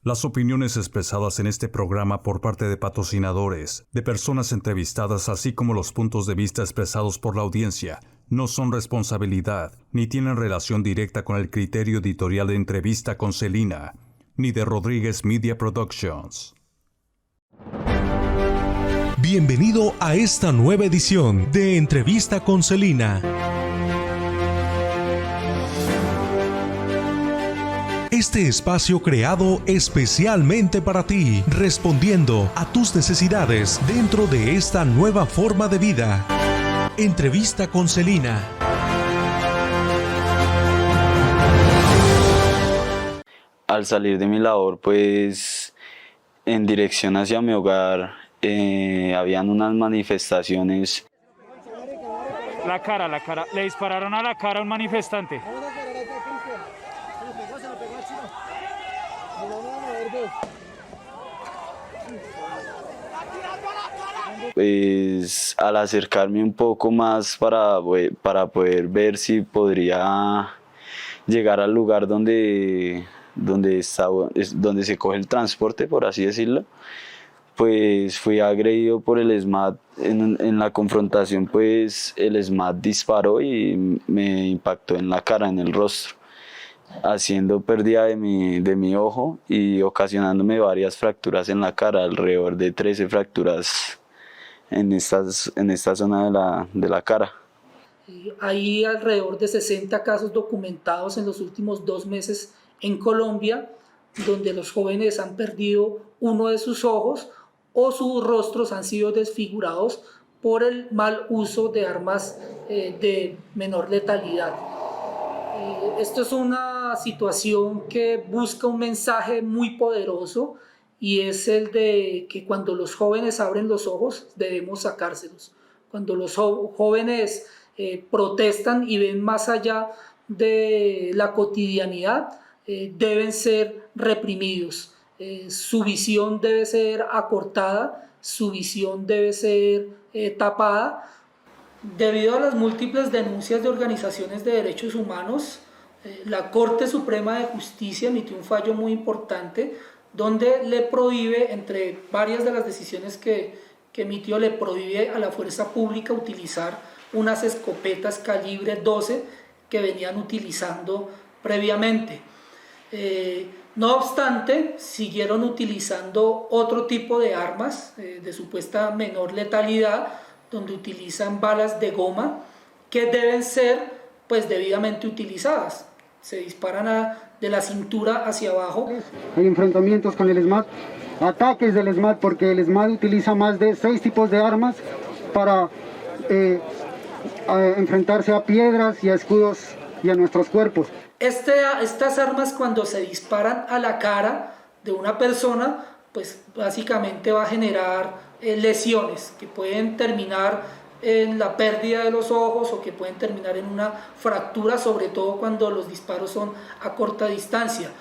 Las opiniones expresadas en este programa por parte de patrocinadores, de personas entrevistadas, así como los puntos de vista expresados por la audiencia, no son responsabilidad, ni tienen relación directa con el criterio editorial de Entrevista con Celina, ni de Rodríguez Media Productions. Bienvenido a esta nueva edición de Entrevista con Celina. Este espacio creado especialmente para ti, respondiendo a tus necesidades dentro de esta nueva forma de vida. Entrevista con Celina. Al salir de mi labor, pues en dirección hacia mi hogar, habían unas manifestaciones. La cara, le dispararon a la cara a un manifestante. Pues al acercarme un poco más para poder ver si podría llegar al lugar donde se coge el transporte, por así decirlo, pues fui agredido por el SMAT. En la confrontación, pues el SMAT disparó y me impactó en la cara, en el rostro, haciendo pérdida de mi ojo y ocasionándome varias fracturas en la cara, alrededor de 13 fracturas en esta zona de la cara. Hay alrededor de 60 casos documentados en los últimos 2 meses en Colombia, donde los jóvenes han perdido uno de sus ojos o sus rostros han sido desfigurados por el mal uso de armas de menor letalidad. Esto es una situación que busca un mensaje muy poderoso, y es el de que cuando los jóvenes abren los ojos debemos sacárselos. Cuando los jóvenes protestan y ven más allá de la cotidianidad, deben ser reprimidos. Su visión debe ser acortada, su visión debe ser tapada. Debido a las múltiples denuncias de organizaciones de derechos humanos, la Corte Suprema de Justicia emitió un fallo muy importante donde le prohíbe, entre varias de las decisiones que emitió, le prohíbe a la fuerza pública utilizar unas escopetas calibre 12 que venían utilizando previamente. No obstante, siguieron utilizando otro tipo de armas de supuesta menor letalidad, donde utilizan balas de goma que deben ser pues debidamente utilizadas. Se disparan de la cintura hacia abajo. Hay enfrentamientos con el SMAT, ataques del SMAT, porque el SMAT utiliza más de 6 tipos de armas para enfrentarse a piedras y a escudos y a nuestros cuerpos. Estas armas, cuando se disparan a la cara de una persona, pues básicamente va a generar lesiones que pueden terminar en la pérdida de los ojos o que pueden terminar en una fractura, sobre todo cuando los disparos son a corta distancia.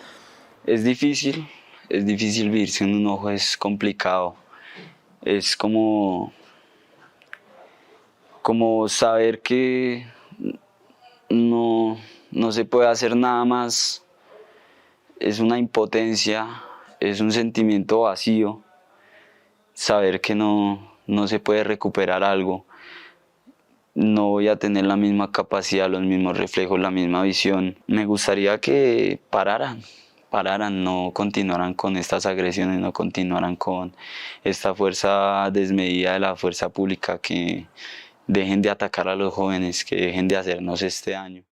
Es difícil vivir sin un ojo, es complicado. Es como saber que no se puede hacer nada más. Es una impotencia, es un sentimiento vacío, saber que no se puede recuperar algo. No voy a tener la misma capacidad, los mismos reflejos, la misma visión. Me gustaría que pararan, no continuaran con estas agresiones, no continuaran con esta fuerza desmedida de la fuerza pública, que dejen de atacar a los jóvenes, que dejen de hacernos este daño.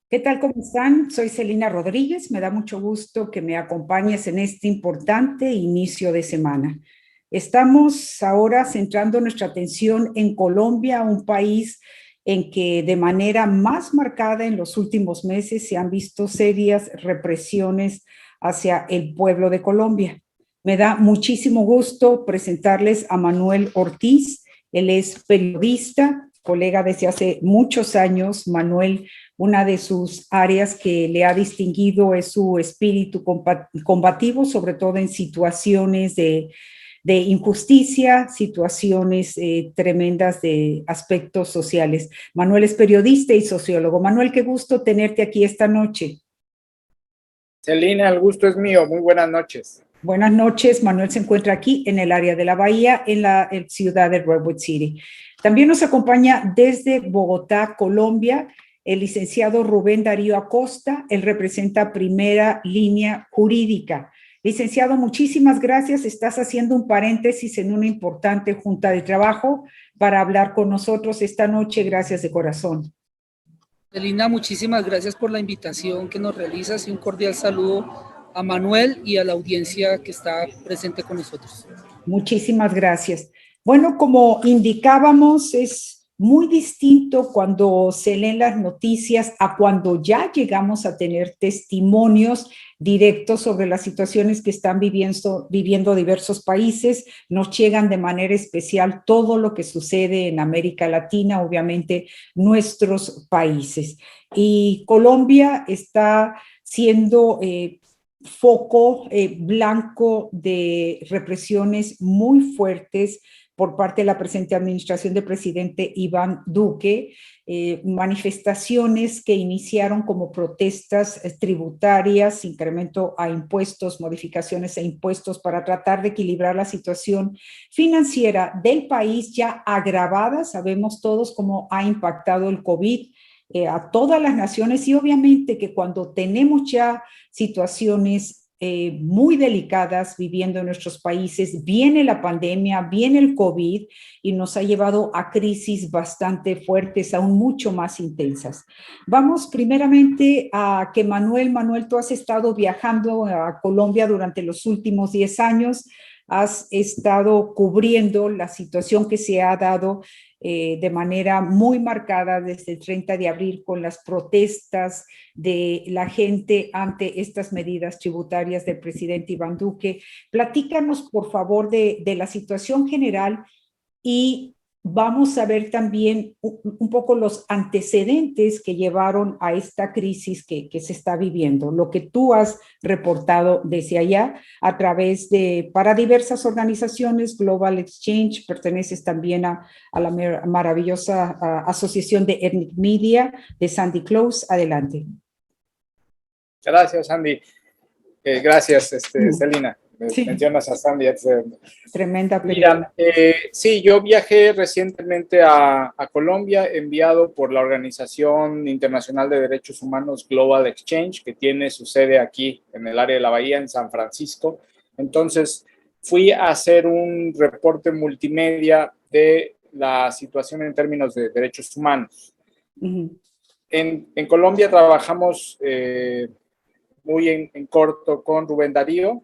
¿Qué tal? ¿Cómo están? Soy Celina Rodríguez. Me da mucho gusto que me acompañes en este importante inicio de semana. Estamos ahora centrando nuestra atención en Colombia, un país en que de manera más marcada en los últimos meses se han visto serias represiones hacia el pueblo de Colombia. Me da muchísimo gusto presentarles a Manuel Ortiz. Él es periodista, colega desde hace muchos años. Manuel, una de sus áreas que le ha distinguido es su espíritu combativo, sobre todo en situaciones de injusticia, situaciones tremendas de aspectos sociales. Manuel es periodista y sociólogo. Manuel, qué gusto tenerte aquí esta noche. Celina, el gusto es mío. Muy buenas noches. Buenas noches. Manuel se encuentra aquí en el área de la Bahía, en la ciudad de Redwood City. También nos acompaña desde Bogotá, Colombia, el licenciado Rubén Darío Acosta. Él representa Primera Línea Jurídica. Licenciado, muchísimas gracias. Estás haciendo un paréntesis en una importante junta de trabajo para hablar con nosotros esta noche. Gracias de corazón. Celina, muchísimas gracias por la invitación que nos realizas y un cordial saludo a Manuel y a la audiencia que está presente con nosotros. Muchísimas gracias. Bueno, como indicábamos, es muy distinto cuando se leen las noticias a cuando ya llegamos a tener testimonios directos sobre las situaciones que están viviendo diversos países. Nos llegan de manera especial todo lo que sucede en América Latina, obviamente nuestros países. Y Colombia está siendo foco blanco de represiones muy fuertes por parte de la presente administración del presidente Iván Duque, manifestaciones que iniciaron como protestas tributarias, incremento a impuestos, modificaciones a impuestos para tratar de equilibrar la situación financiera del país ya agravada. Sabemos todos cómo ha impactado el COVID a todas las naciones y obviamente que cuando tenemos ya situaciones muy delicadas viviendo en nuestros países, viene la pandemia, viene el COVID y nos ha llevado a crisis bastante fuertes, aún mucho más intensas. Vamos primeramente a que Manuel, tú has estado viajando a Colombia durante los últimos 10 años, has estado cubriendo la situación que se ha dado de manera muy marcada desde el 30 de abril con las protestas de la gente ante estas medidas tributarias del presidente Iván Duque. Platícanos, por favor, de la situación general y vamos a ver también un poco los antecedentes que llevaron a esta crisis que se está viviendo, lo que tú has reportado desde allá a través para diversas organizaciones, Global Exchange, perteneces también a la maravillosa asociación de Ethnic Media de Sandy Close. Adelante. Gracias, Sandy. Gracias, Celina. Sí. Mencionas a Sandy. Tremenda película. Mira, sí, yo viajé recientemente a Colombia, enviado por la Organización Internacional de Derechos Humanos Global Exchange, que tiene su sede aquí en el área de la Bahía, en San Francisco. Entonces, fui a hacer un reporte multimedia de la situación en términos de derechos humanos. Uh-huh. En Colombia trabajamos muy en corto con Rubén Darío,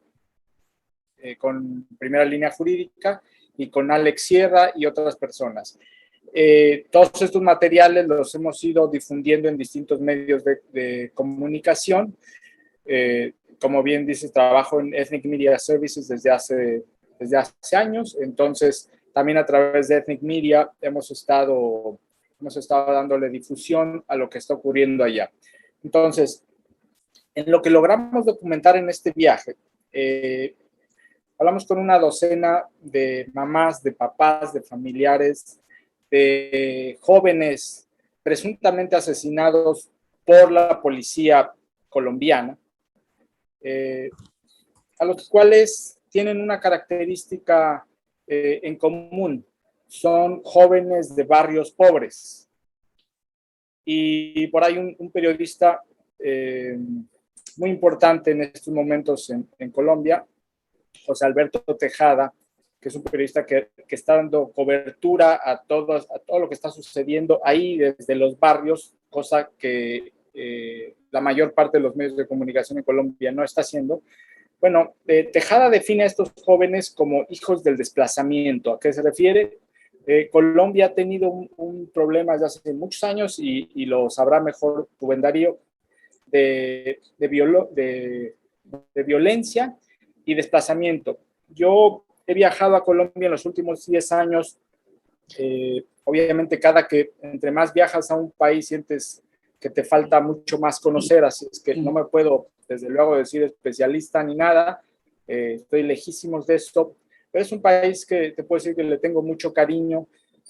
con Primera Línea Jurídica y con Alex Sierra y otras personas. Todos estos materiales los hemos ido difundiendo en distintos medios de comunicación. Como bien dices, trabajo en Ethnic Media Services desde hace años, entonces también a través de Ethnic Media hemos estado dándole difusión a lo que está ocurriendo allá. Entonces, en lo que logramos documentar en este viaje, hablamos con una docena de mamás, de papás, de familiares, de jóvenes presuntamente asesinados por la policía colombiana, a los cuales tienen una característica en común. Son jóvenes de barrios pobres. Y por ahí un periodista muy importante en estos momentos en Colombia, José Alberto Tejada, que es un periodista que está dando cobertura a todo lo que está sucediendo ahí desde los barrios, cosa que la mayor parte de los medios de comunicación en Colombia no está haciendo. Bueno, Tejada define a estos jóvenes como hijos del desplazamiento. ¿A qué se refiere? Colombia ha tenido un problema desde hace muchos años y lo sabrá mejor Rubén Darío, de violencia y desplazamiento. Yo he viajado a Colombia en los últimos 10 años. Obviamente, entre más viajas a un país, sientes que te falta mucho más conocer, así es que no me puedo, desde luego, decir especialista ni nada. Estoy lejísimos de esto, pero es un país que te puedo decir que le tengo mucho cariño,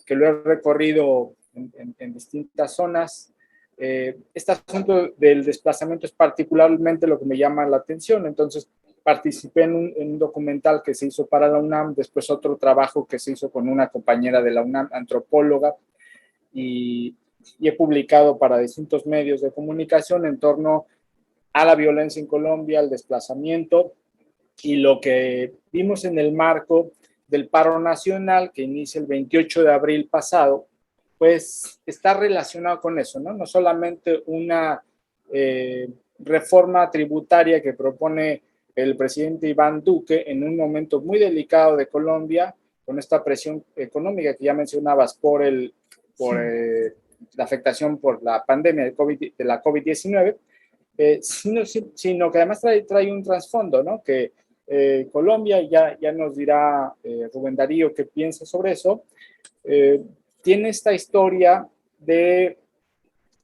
que lo he recorrido en distintas zonas. este asunto del desplazamiento es particularmente lo que me llama la atención. Entonces, participé en un documental que se hizo para la UNAM, después otro trabajo que se hizo con una compañera de la UNAM, antropóloga, y he publicado para distintos medios de comunicación en torno a la violencia en Colombia, al desplazamiento, y lo que vimos en el marco del paro nacional que inicia el 28 de abril pasado, pues está relacionado con eso, ¿no? No solamente una reforma tributaria que propone el presidente Iván Duque en un momento muy delicado de Colombia, con esta presión económica que ya mencionabas por la afectación por la pandemia de la COVID-19, sino que además trae un trasfondo, ¿no? Que Colombia, ya nos dirá Rubén Darío qué piensa sobre eso, tiene esta historia de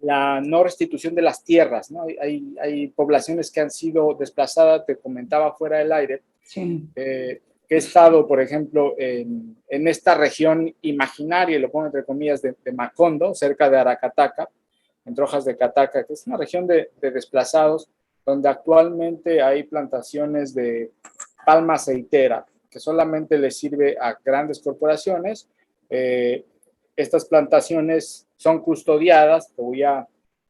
la no restitución de las tierras, ¿no? Hay poblaciones que han sido desplazadas, te comentaba fuera del aire, Sí. Que he estado, por ejemplo, en esta región imaginaria, y lo pongo entre comillas, de Macondo, cerca de Aracataca, en Trojas de Cataca, que es una región de desplazados, donde actualmente hay plantaciones de palma aceitera, que solamente les sirve a grandes corporaciones. Estas plantaciones son custodiadas.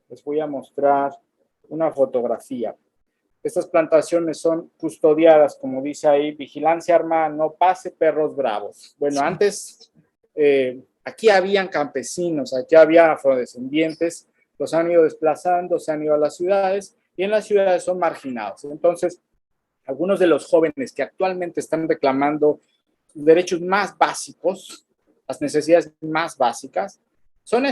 Les voy a mostrar una fotografía. Estas plantaciones son custodiadas, como dice ahí, vigilancia armada, no pase perros bravos. Bueno, antes aquí habían campesinos, aquí había afrodescendientes, los han ido desplazando, se han ido a las ciudades, y en las ciudades son marginados. Entonces, algunos de los jóvenes que actualmente están reclamando derechos más básicos, las necesidades más básicas, son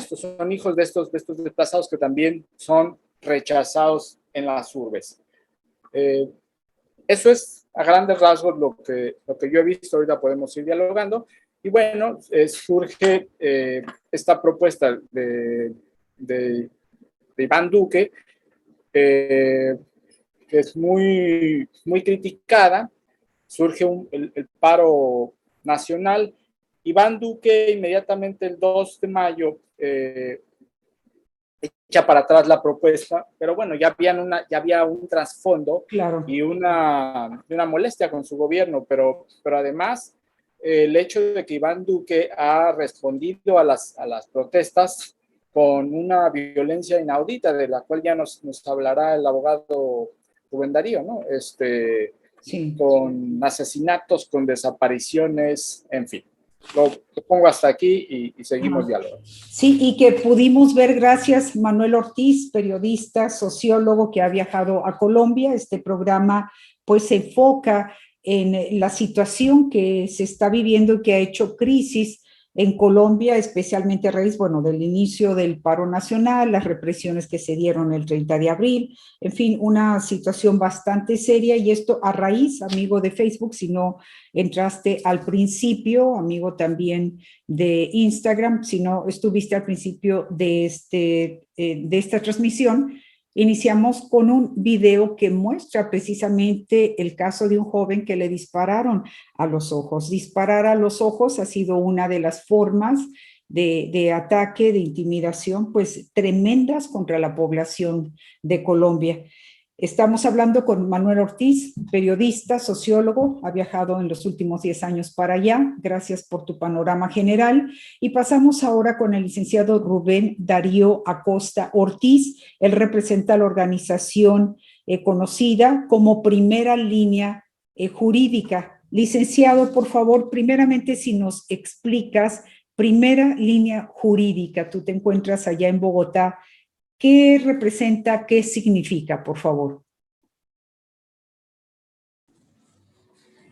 hijos de estos desplazados que también son rechazados en las urbes. Eso es a grandes rasgos lo que yo he visto. Ahorita podemos ir dialogando. Y bueno, surge esta propuesta de Iván Duque, que es muy, muy criticada. Surge el paro nacional. Iván Duque inmediatamente el 2 de mayo echa para atrás la propuesta, pero bueno, ya había un trasfondo, Claro. Y una molestia con su gobierno, pero además el hecho de que Iván Duque ha respondido a las protestas con una violencia inaudita, de la cual ya nos hablará el abogado Rubén Darío, ¿no? Sí. Con asesinatos, con desapariciones, en fin. Lo pongo hasta aquí y seguimos dialogando. Sí, y que pudimos ver gracias Manuel Ortiz, periodista, sociólogo que ha viajado a Colombia. Este programa pues se enfoca en la situación que se está viviendo y que ha hecho crisis en Colombia, especialmente a raíz, bueno, del inicio del paro nacional, las represiones que se dieron el 30 de abril, en fin, una situación bastante seria, y esto a raíz, amigo de Facebook, si no entraste al principio, amigo también de Instagram, si no estuviste al principio de esta transmisión, iniciamos con un video que muestra precisamente el caso de un joven que le dispararon a los ojos. Disparar a los ojos ha sido una de las formas de ataque, de intimidación, pues tremendas contra la población de Colombia. Estamos hablando con Manuel Ortiz, periodista, sociólogo, ha viajado en los últimos 10 años para allá. Gracias por tu panorama general. Y pasamos ahora con el licenciado Rubén Darío Acosta Ortiz. Él representa la organización conocida como Primera Línea Jurídica. Licenciado, por favor, primeramente si nos explicas Primera Línea Jurídica. Tú te encuentras allá en Bogotá. ¿Qué representa, qué significa, por favor?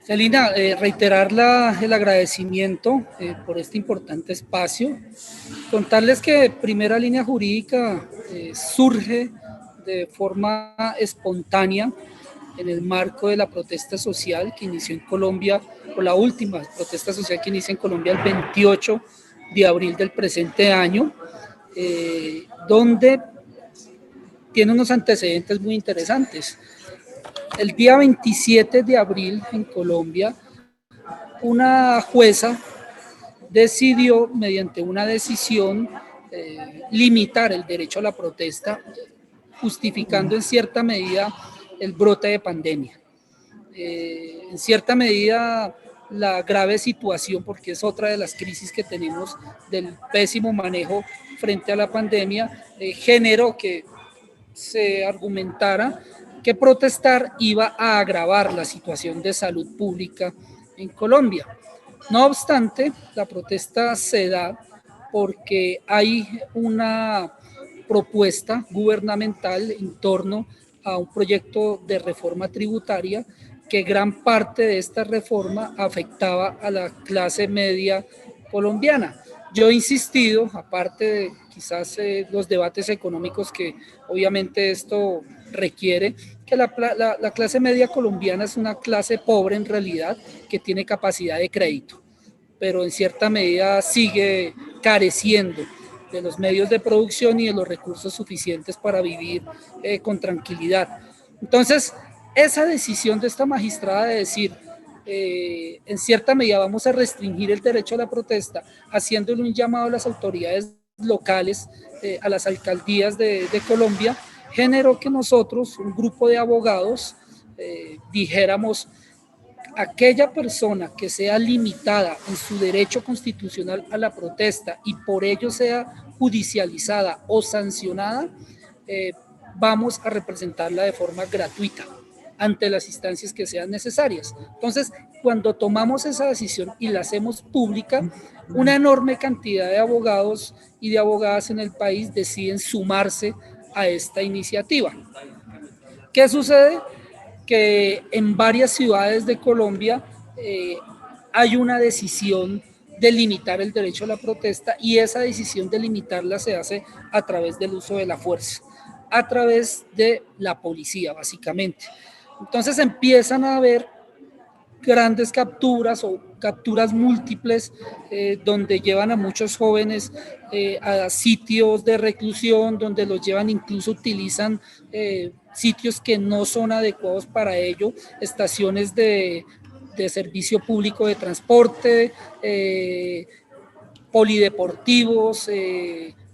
Celina, reiterar el agradecimiento por este importante espacio. Contarles que Primera Línea Jurídica surge de forma espontánea en el marco de la protesta social que inició en Colombia, o la última protesta social que inicia en Colombia el 28 de abril del presente año, donde tiene unos antecedentes muy interesantes. El día 27 de abril en Colombia, una jueza decidió, mediante una decisión, limitar el derecho a la protesta, justificando en cierta medida el brote de pandemia. En cierta medida la grave situación, porque es otra de las crisis que tenemos del pésimo manejo frente a la pandemia, generó que se argumentara que protestar iba a agravar la situación de salud pública en Colombia. No obstante, la protesta se da porque hay una propuesta gubernamental en torno a un proyecto de reforma tributaria que gran parte de esta reforma afectaba a la clase media colombiana. Yo he insistido, aparte de quizás los debates económicos que obviamente esto requiere, que la clase media colombiana es una clase pobre en realidad, que tiene capacidad de crédito, pero en cierta medida sigue careciendo de los medios de producción y de los recursos suficientes para vivir con tranquilidad. Entonces, esa decisión de esta magistrada de decir, en cierta medida vamos a restringir el derecho a la protesta, haciéndole un llamado a las autoridades locales, a las alcaldías de Colombia, generó que nosotros, un grupo de abogados, dijéramos, aquella persona que sea limitada en su derecho constitucional a la protesta y por ello sea judicializada o sancionada, vamos a representarla de forma gratuita ante las instancias que sean necesarias. Entonces, cuando tomamos esa decisión y la hacemos pública, una enorme cantidad de abogados y de abogadas en el país deciden sumarse a esta iniciativa. ¿Qué sucede? Que en varias ciudades de Colombia hay una decisión de limitar el derecho a la protesta y esa decisión de limitarla se hace a través del uso de la fuerza, a través de la policía, básicamente. Entonces empiezan a haber grandes capturas o capturas múltiples donde llevan a muchos jóvenes a sitios de reclusión, donde los llevan, incluso utilizan sitios que no son adecuados para ello, estaciones de servicio público de transporte, polideportivos,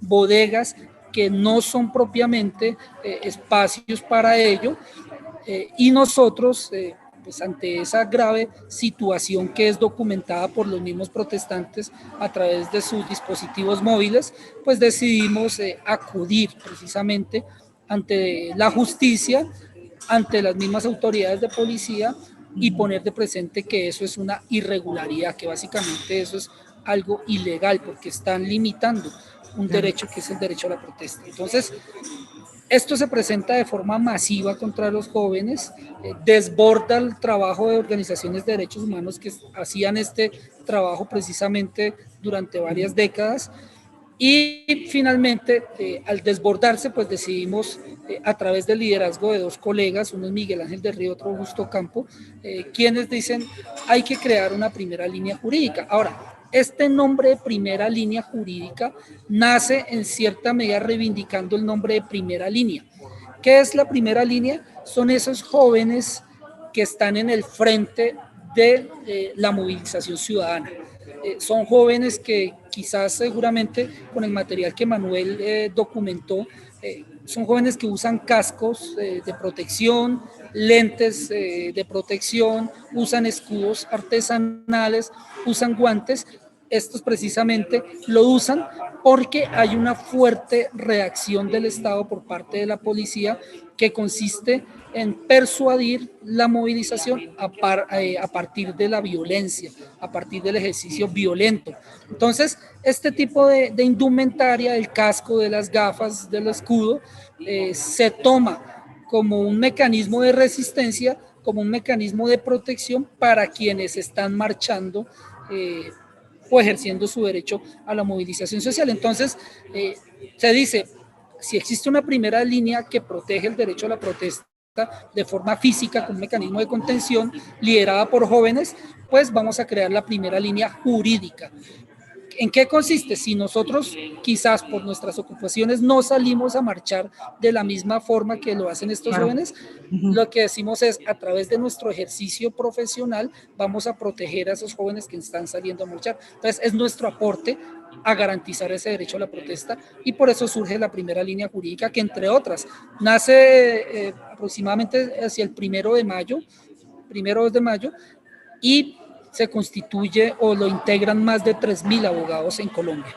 bodegas que no son propiamente espacios para ello, y nosotros pues ante esa grave situación que es documentada por los mismos protestantes a través de sus dispositivos móviles, pues decidimos acudir precisamente ante la justicia, ante las mismas autoridades de policía y poner de presente que eso es una irregularidad, que básicamente eso es algo ilegal porque están limitando un derecho que es el derecho a la protesta. Entonces, esto se presenta de forma masiva contra los jóvenes, desborda el trabajo de organizaciones de derechos humanos que hacían este trabajo precisamente durante varias décadas y finalmente al desbordarse pues decidimos a través del liderazgo de dos colegas, uno es Miguel Ángel del Río, otro Augusto Campo, quienes dicen hay que crear una primera línea jurídica. Ahora, este nombre de primera línea jurídica nace en cierta medida reivindicando el nombre de primera línea. ¿Qué es la primera línea? Son esos jóvenes que están en el frente de la movilización ciudadana. Son jóvenes que quizás seguramente con el material que Manuel documentó, son jóvenes que usan cascos de protección, lentes de protección, usan escudos artesanales, usan guantes. Estos precisamente lo usan porque hay una fuerte reacción del Estado por parte de la policía que consiste en persuadir la movilización a partir de la violencia, a partir del ejercicio violento. Entonces, este tipo de indumentaria, del casco, de las gafas, del escudo, se toma como un mecanismo de resistencia, como un mecanismo de protección para quienes están marchando o ejerciendo su derecho a la movilización social. Entonces, se dice, si existe una primera línea que protege el derecho a la protesta de forma física con un mecanismo de contención liderada por jóvenes, pues vamos a crear la primera línea jurídica. ¿En qué consiste? Si nosotros quizás por nuestras ocupaciones no salimos a marchar de la misma forma que lo hacen estos jóvenes, lo que decimos es a través de nuestro ejercicio profesional vamos a proteger a esos jóvenes que están saliendo a marchar. Entonces es nuestro aporte a garantizar ese derecho a la protesta, y por eso surge la primera línea jurídica, que entre otras nace aproximadamente hacia el 1 de mayo, y se constituye o lo integran más de 3.000 abogados en Colombia.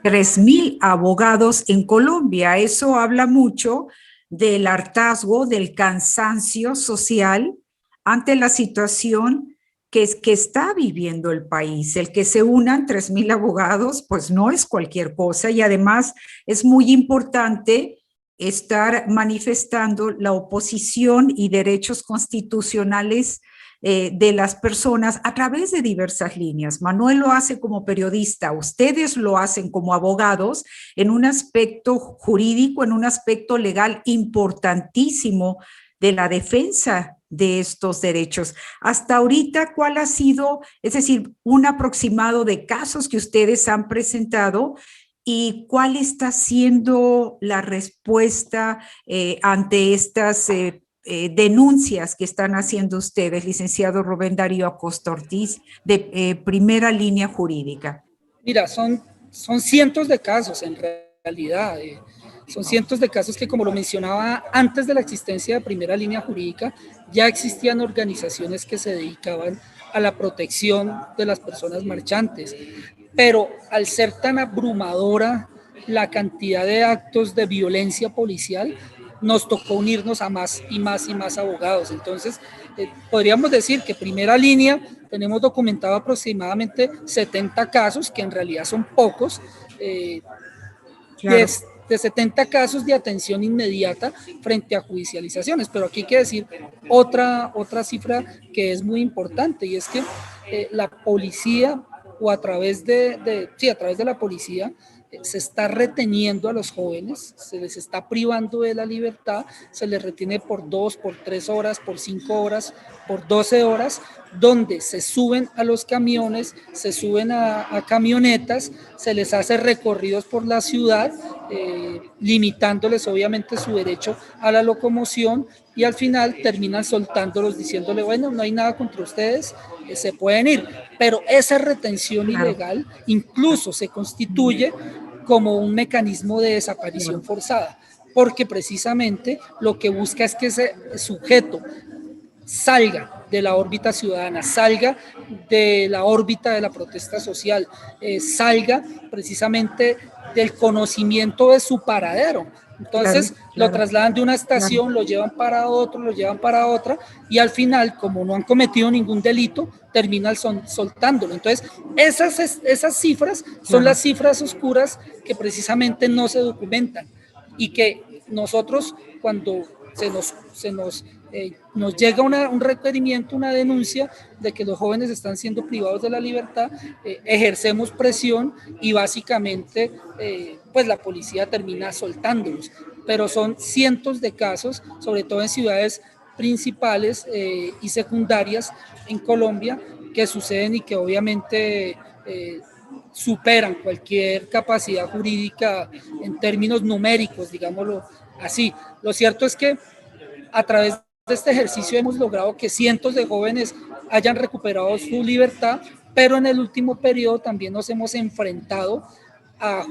3.000 abogados en Colombia. Eso habla mucho del hartazgo, del cansancio social ante la situación que está viviendo el país. El que se unan 3.000 abogados, pues no es cualquier cosa, y además es muy importante estar manifestando la oposición y derechos constitucionales de las personas a través de diversas líneas. Manuel lo hace como periodista, ustedes lo hacen como abogados en un aspecto jurídico, en un aspecto legal importantísimo de la defensa de estos derechos. Hasta ahorita, ¿cuál ha sido, es decir, un aproximado de casos que ustedes han presentado y cuál está siendo la respuesta ante estas denuncias que están haciendo ustedes, licenciado Rubén Darío Acosta Ortiz, de Primera Línea Jurídica? Mira, son cientos de casos en realidad. Son cientos de casos que, como lo mencionaba, antes de la existencia de Primera Línea Jurídica, ya existían organizaciones que se dedicaban a la protección de las personas marchantes. Pero al ser tan abrumadora la cantidad de actos de violencia policial, nos tocó unirnos a más y más y más abogados. Entonces, podríamos decir que Primera Línea tenemos documentado aproximadamente 70 casos, que en realidad son pocos, Claro. de 70 casos de atención inmediata frente a judicializaciones. Pero aquí hay que decir otra cifra que es muy importante, y es que la policía, o a través de la policía, se está reteniendo a los jóvenes, se les está privando de la libertad, se les retiene por 2, por 3 horas, por 5 horas, por 12 horas, donde se suben a los camiones, se suben a camionetas, se les hace recorridos por la ciudad, limitándoles obviamente su derecho a la locomoción, y al final terminan soltándolos diciéndole, bueno, no hay nada contra ustedes, se pueden ir. Pero esa retención ilegal incluso se constituye como un mecanismo de desaparición forzada, porque precisamente lo que busca es que ese sujeto salga de la órbita ciudadana, salga de la órbita de la protesta social, salga precisamente del conocimiento de su paradero. Entonces lo trasladan de una estación, lo llevan para otro, lo llevan para otra, y al final, como no han cometido ningún delito, terminan soltándolo. Entonces esas cifras son las cifras oscuras que precisamente no se documentan, y que nosotros, cuando nos llega un requerimiento, una denuncia de que los jóvenes están siendo privados de la libertad, ejercemos presión, y básicamente pues la policía termina soltándolos. Pero son cientos de casos, sobre todo en ciudades principales y secundarias en Colombia, que suceden y que obviamente superan cualquier capacidad jurídica en términos numéricos, digámoslo así. Lo cierto es que a través de este ejercicio hemos logrado que cientos de jóvenes hayan recuperado su libertad, pero en el último periodo también nos hemos enfrentado a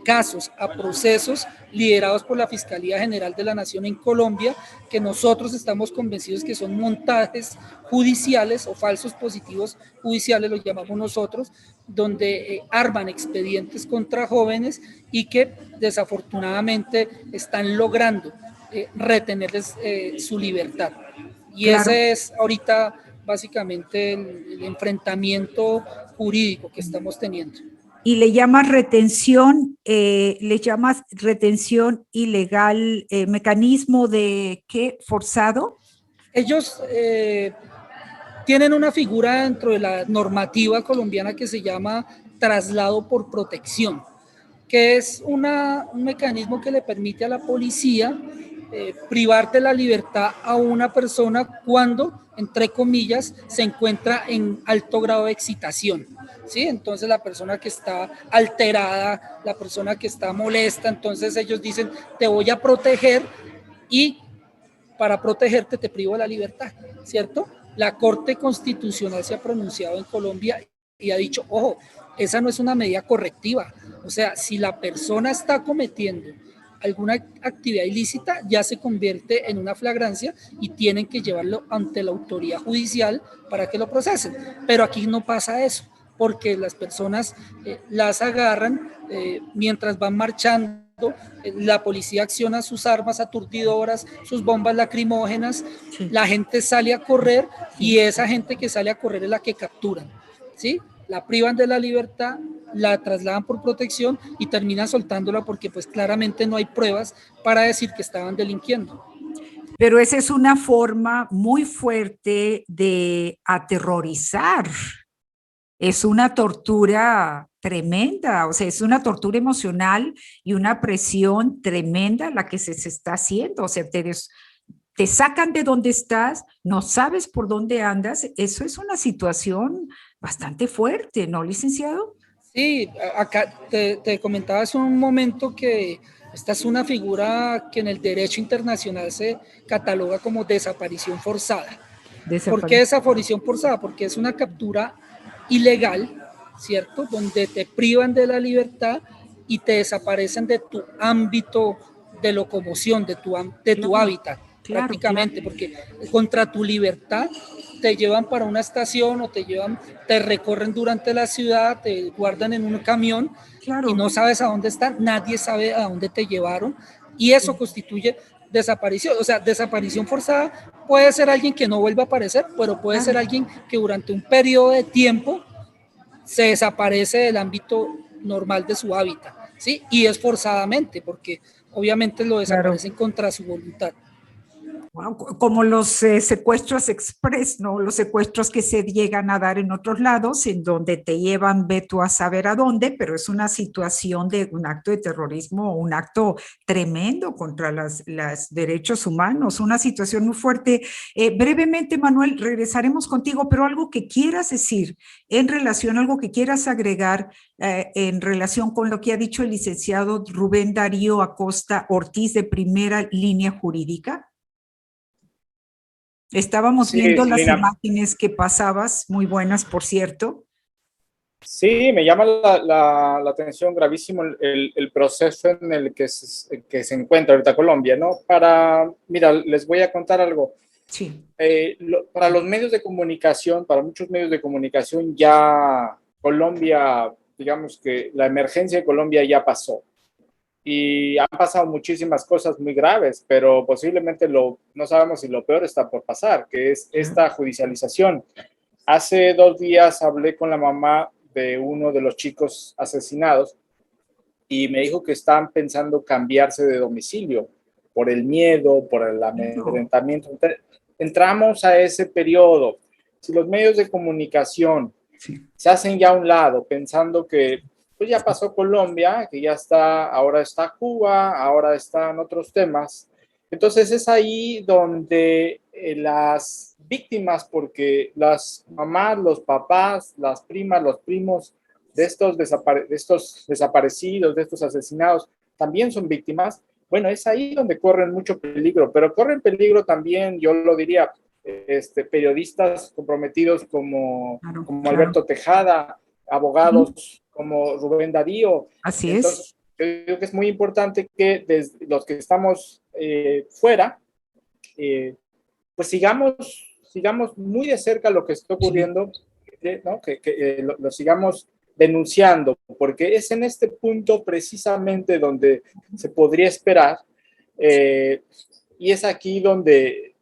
casos, a procesos liderados por la Fiscalía General de la Nación en Colombia, que nosotros estamos convencidos que son montajes judiciales o falsos positivos judiciales, los llamamos nosotros, donde arman expedientes contra jóvenes y que desafortunadamente están logrando retenerles su libertad. Y ese es ahorita básicamente el enfrentamiento jurídico que estamos teniendo. Y le llamas retención ilegal, mecanismo de ¿qué? ¿Forzado? Ellos tienen una figura dentro de la normativa colombiana que se llama traslado por protección, que es un mecanismo que le permite a la policía privar de la libertad a una persona cuando, entre comillas, se encuentra en alto grado de excitación, ¿sí? Entonces la persona que está alterada, la persona que está molesta, entonces ellos dicen, te voy a proteger, y para protegerte te privo de la libertad, ¿cierto? La Corte Constitucional se ha pronunciado en Colombia y ha dicho, ojo, esa no es una medida correctiva, O sea, si la persona está cometiendo alguna actividad ilícita, ya se convierte en una flagrancia y tienen que llevarlo ante la autoridad judicial para que lo procesen. Pero aquí no pasa eso, porque las personas las agarran mientras van marchando. La policía acciona sus armas aturdidoras, sus bombas lacrimógenas, sí. La gente sale a correr y esa gente que sale a correr es la que capturan, ¿sí? La privan de la libertad, la trasladan por protección y terminan soltándola porque pues claramente no hay pruebas para decir que estaban delinquiendo. Pero esa es una forma muy fuerte de aterrorizar. Es una tortura tremenda, o sea, es una tortura emocional y una presión tremenda la que se está haciendo. O sea, te sacan de donde estás, no sabes por dónde andas. Eso es una situación bastante fuerte, ¿no, licenciado? Sí, acá te comentaba hace un momento que esta es una figura que en el derecho internacional se cataloga como desaparición forzada. ¿Por qué desaparición forzada? Porque es una captura ilegal, ¿cierto? Donde te privan de la libertad y te desaparecen de tu ámbito de locomoción, de tu hábitat, prácticamente, porque contra tu libertad te llevan para una estación o te recorren durante la ciudad, te guardan en un camión y no sabes a dónde están, nadie sabe a dónde te llevaron y eso constituye desaparición. O sea, desaparición forzada puede ser alguien que no vuelva a aparecer, pero puede ser alguien que durante un periodo de tiempo se desaparece del ámbito normal de su hábitat, ¿sí? Y es forzadamente, porque obviamente lo desaparecen contra su voluntad. Como los secuestros express, ¿no? Los secuestros que se llegan a dar en otros lados, en donde te llevan, ve tú a saber a dónde, pero es una situación de un acto de terrorismo, un acto tremendo contra los derechos humanos, una situación muy fuerte. Brevemente, Manuel, regresaremos contigo, pero algo que quieras decir en relación, algo que quieras agregar en relación con lo que ha dicho el licenciado Rubén Darío Acosta Ortiz de Primera Línea Jurídica. Estábamos viendo las imágenes que pasabas, muy buenas, por cierto. Sí, me llama la atención gravísimo el proceso en el que se encuentra ahorita Colombia, ¿no? Mira, les voy a contar algo. Sí. Para los medios de comunicación, para muchos medios de comunicación, ya Colombia, digamos que la emergencia de Colombia ya pasó. Y han pasado muchísimas cosas muy graves, pero posiblemente no sabemos si lo peor está por pasar, que es esta judicialización. Hace 2 días hablé con la mamá de uno de los chicos asesinados y me dijo que están pensando cambiarse de domicilio por el miedo, por el amedrentamiento. Entramos a ese periodo. Si los medios de comunicación se hacen ya a un lado pensando que pues ya pasó Colombia, que ya está, ahora está Cuba, ahora están otros temas. Entonces es ahí donde las víctimas, porque las mamás, los papás, las primas, los primos de estos desaparecidos, de estos asesinados, también son víctimas. Bueno, es ahí donde corren mucho peligro, pero corren peligro también, yo lo diría, periodistas comprometidos como Alberto Tejada, abogados como Rubén Darío. Así Entonces, yo creo que es muy importante que desde los que estamos fuera, pues sigamos muy de cerca lo que está ocurriendo, ¿no? Que lo sigamos denunciando, porque es en este punto precisamente donde se podría esperar, y es aquí donde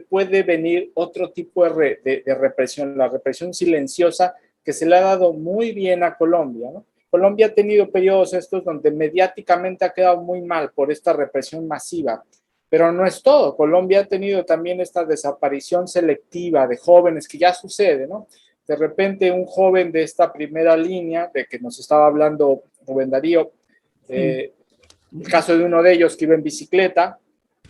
puede venir otro tipo de represión, la represión silenciosa, que se le ha dado muy bien a Colombia, ¿no? Colombia ha tenido periodos estos donde mediáticamente ha quedado muy mal por esta represión masiva, pero no es todo. Colombia ha tenido también esta desaparición selectiva de jóvenes que ya sucede, ¿no? De repente un joven de esta primera línea, de que nos estaba hablando Rubén Darío, el caso de uno de ellos que iba en bicicleta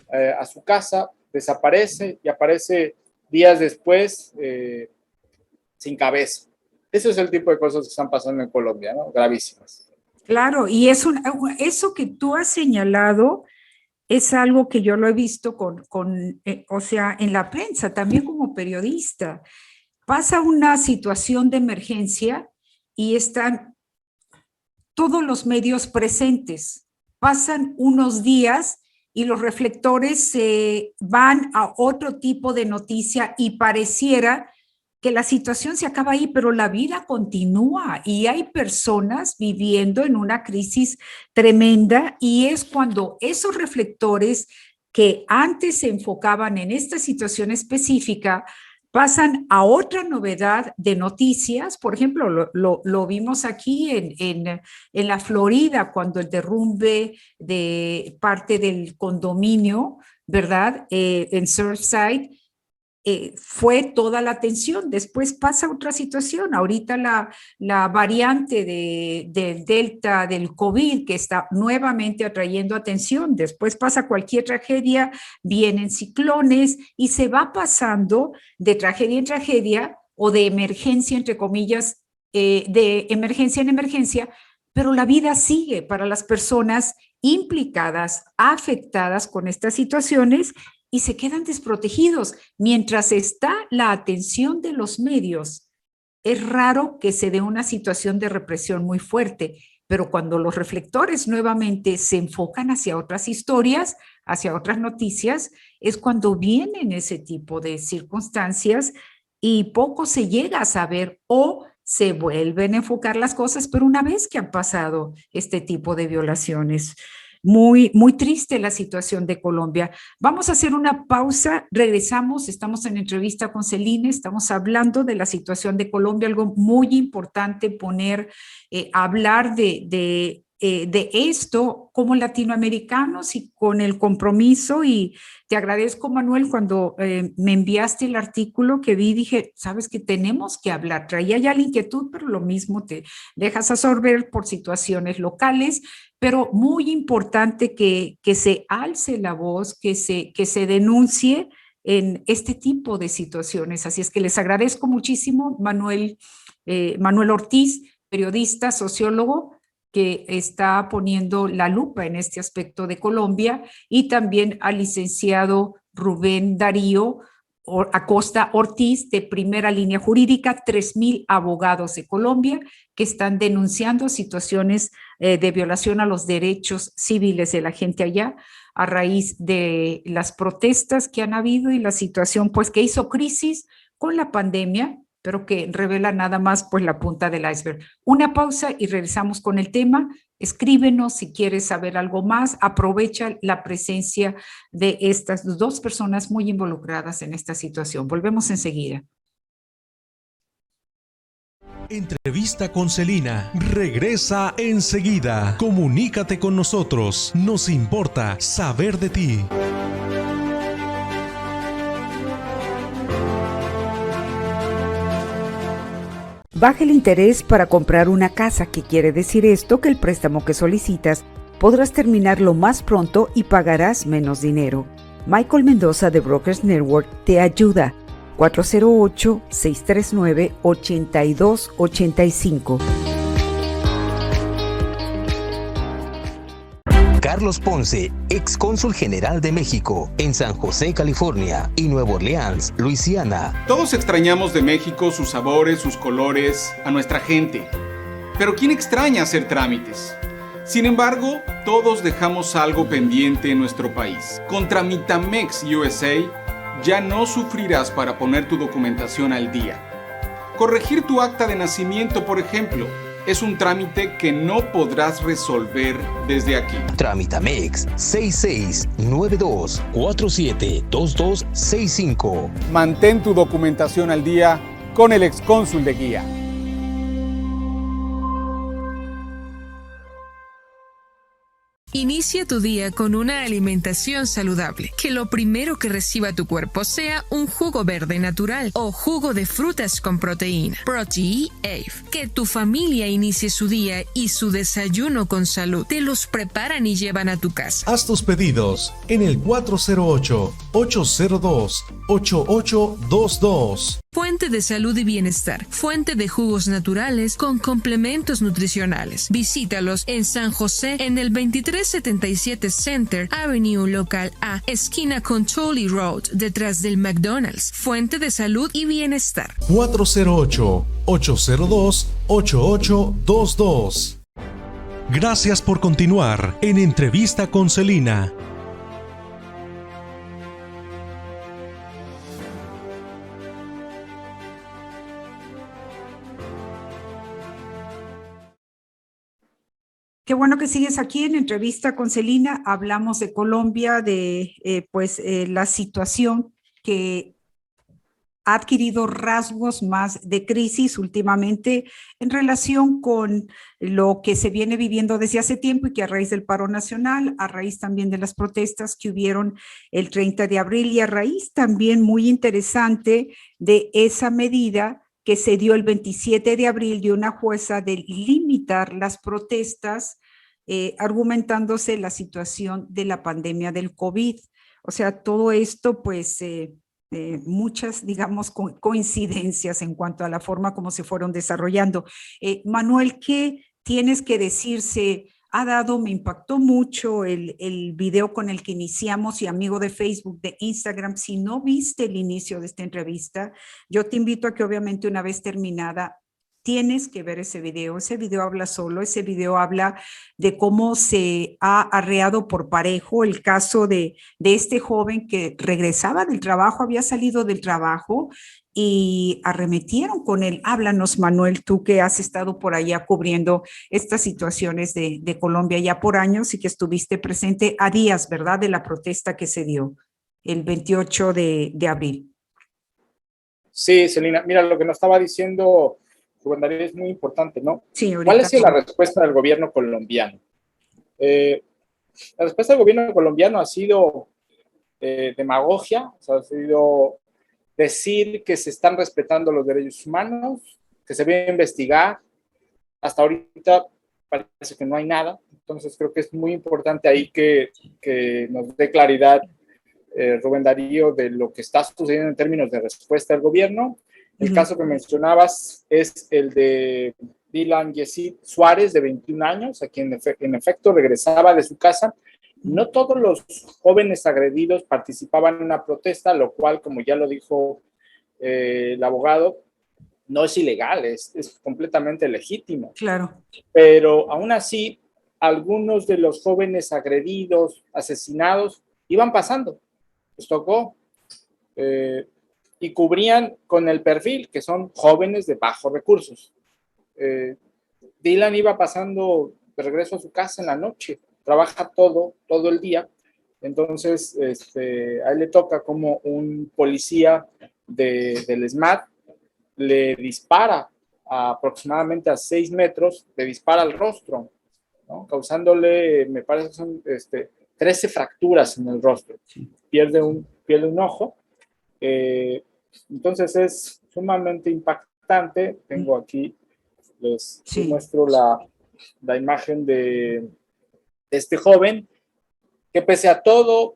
a su casa, desaparece y aparece días después sin cabeza. Ese es el tipo de cosas que están pasando en Colombia, ¿no? Gravísimas. Claro, y eso que tú has señalado es algo que yo lo he visto o sea, en la prensa, también como periodista. Pasa una situación de emergencia y están todos los medios presentes. Pasan unos días y los reflectores se van a otro tipo de noticia y pareciera que la situación se acaba ahí, pero la vida continúa y hay personas viviendo en una crisis tremenda, y es cuando esos reflectores que antes se enfocaban en esta situación específica pasan a otra novedad de noticias. Por ejemplo, lo vimos aquí en la Florida, cuando el derrumbe de parte del condominio, ¿verdad? En Surfside, fue toda la atención. Después pasa otra situación. Ahorita la variante del Delta del COVID, que está nuevamente atrayendo atención. Después pasa cualquier tragedia, vienen ciclones y se va pasando de tragedia en tragedia o de emergencia, entre comillas, de emergencia en emergencia, pero la vida sigue para las personas implicadas, afectadas con estas situaciones, y se quedan desprotegidos. Mientras está la atención de los medios, es raro que se dé una situación de represión muy fuerte, pero cuando los reflectores nuevamente se enfocan hacia otras historias, hacia otras noticias, es cuando vienen ese tipo de circunstancias y poco se llega a saber, o se vuelven a enfocar las cosas, pero una vez que han pasado este tipo de violaciones. Muy, muy triste la situación de Colombia. Vamos a hacer una pausa, regresamos, estamos en entrevista con Celine, estamos hablando de la situación de Colombia, algo muy importante hablar de esto como latinoamericanos y con el compromiso. Y te agradezco, Manuel, cuando me enviaste el artículo que vi, dije, sabes que tenemos que hablar. Traía ya la inquietud, pero lo mismo te dejas absorber por situaciones locales, pero muy importante que se alce la voz, que se denuncie en este tipo de situaciones. Así es que les agradezco muchísimo, Manuel Ortiz, periodista, sociólogo, que está poniendo la lupa en este aspecto de Colombia, y también al licenciado Rubén Darío Acosta Ortiz, de Primera Línea Jurídica, 3,000 abogados de Colombia que están denunciando situaciones de violación a los derechos civiles de la gente allá a raíz de las protestas que han habido y la situación pues que hizo crisis con la pandemia, pero que revela nada más pues la punta del iceberg. Una pausa y regresamos con el tema. Escríbenos si quieres saber algo más. Aprovecha la presencia de estas dos personas muy involucradas en esta situación. Volvemos enseguida. Entrevista con Celina. Regresa enseguida. Comunícate con nosotros. Nos importa saber de ti. Baja el interés para comprar una casa. ¿Qué quiere decir esto? Que el préstamo que solicitas podrás terminarlo más pronto y pagarás menos dinero. Michael Mendoza de Brokers Network te ayuda. 408-639-8285. Carlos Ponce, excónsul general de México en San José, California, y Nueva Orleans, Luisiana. Todos extrañamos de México sus sabores, sus colores, a nuestra gente. Pero ¿quién extraña hacer trámites? Sin embargo, todos dejamos algo pendiente en nuestro país. Con Tramitamex USA, ya no sufrirás para poner tu documentación al día. Corregir tu acta de nacimiento, por ejemplo, es un trámite que no podrás resolver desde aquí. Tramitamex 6692472265. Mantén tu documentación al día con el excónsul de guía. Inicia tu día con una alimentación saludable. Que lo primero que reciba tu cuerpo sea un jugo verde natural o jugo de frutas con proteína. Protea Ave. Que tu familia inicie su día y su desayuno con salud. Te los preparan y llevan a tu casa. Haz tus pedidos en el 408-802-8822. Fuente de salud y bienestar. Fuente de jugos naturales con complementos nutricionales. Visítalos en San José en el 2377 Center Avenue Local A, esquina con Tolley Road, detrás del McDonald's. Fuente de salud y bienestar. 408-802-8822. Gracias por continuar en Entrevista con Celina. Qué bueno que sigues aquí en Entrevista con Celina. Hablamos de Colombia, de la situación que ha adquirido rasgos más de crisis últimamente en relación con lo que se viene viviendo desde hace tiempo y que a raíz del paro nacional, a raíz también de las protestas que hubieron el 30 de abril y a raíz también muy interesante de esa medida que se dio el 27 de abril de una jueza de limitar las protestas, argumentándose la situación de la pandemia del COVID. O sea, todo esto, pues, muchas, digamos, coincidencias en cuanto a la forma como se fueron desarrollando. Manuel, ¿qué tienes que decirse? Me impactó mucho el video con el que iniciamos y amigo de Facebook, de Instagram. Si no viste el inicio de esta entrevista, yo te invito a que obviamente una vez terminada, tienes que ver ese video. Ese video habla solo, ese video habla de cómo se ha arreado por parejo el caso de este joven que regresaba del trabajo, había salido del trabajo y arremetieron con él. Háblanos, Manuel, tú que has estado por allá cubriendo estas situaciones de Colombia ya por años y que estuviste presente a días, ¿verdad?, de la protesta que se dio el 28 de abril. Sí, Celina, mira, lo que nos estaba diciendo Rubén Darío es muy importante, ¿no? Sí, ¿Cuál es la respuesta del gobierno colombiano? La respuesta del gobierno colombiano ha sido demagogia, o sea, ha sido decir que se están respetando los derechos humanos, que se debe investigar. Hasta ahorita parece que no hay nada, entonces creo que es muy importante ahí que nos dé claridad Rubén Darío de lo que está sucediendo en términos de respuesta del gobierno. El caso que mencionabas es el de Dylan Yesid Suárez, de 21 años, a quien en efecto regresaba de su casa. No todos los jóvenes agredidos participaban en una protesta, lo cual, como ya lo dijo el abogado, no es ilegal, es completamente legítimo. Claro. Pero aún así, algunos de los jóvenes agredidos, asesinados, iban pasando. Les tocó y cubrían con el perfil, que son jóvenes de bajos recursos. Dylan iba pasando de regreso a su casa en la noche, trabaja todo el día, entonces a él le toca como un policía del SMAT le dispara aproximadamente a 6 metros, le dispara al rostro, ¿no? Causándole, me parece, son 13 fracturas en el rostro. Sí. Pierde un ojo. Entonces es sumamente impactante. Tengo aquí, les muestro la imagen de este joven que pese a todo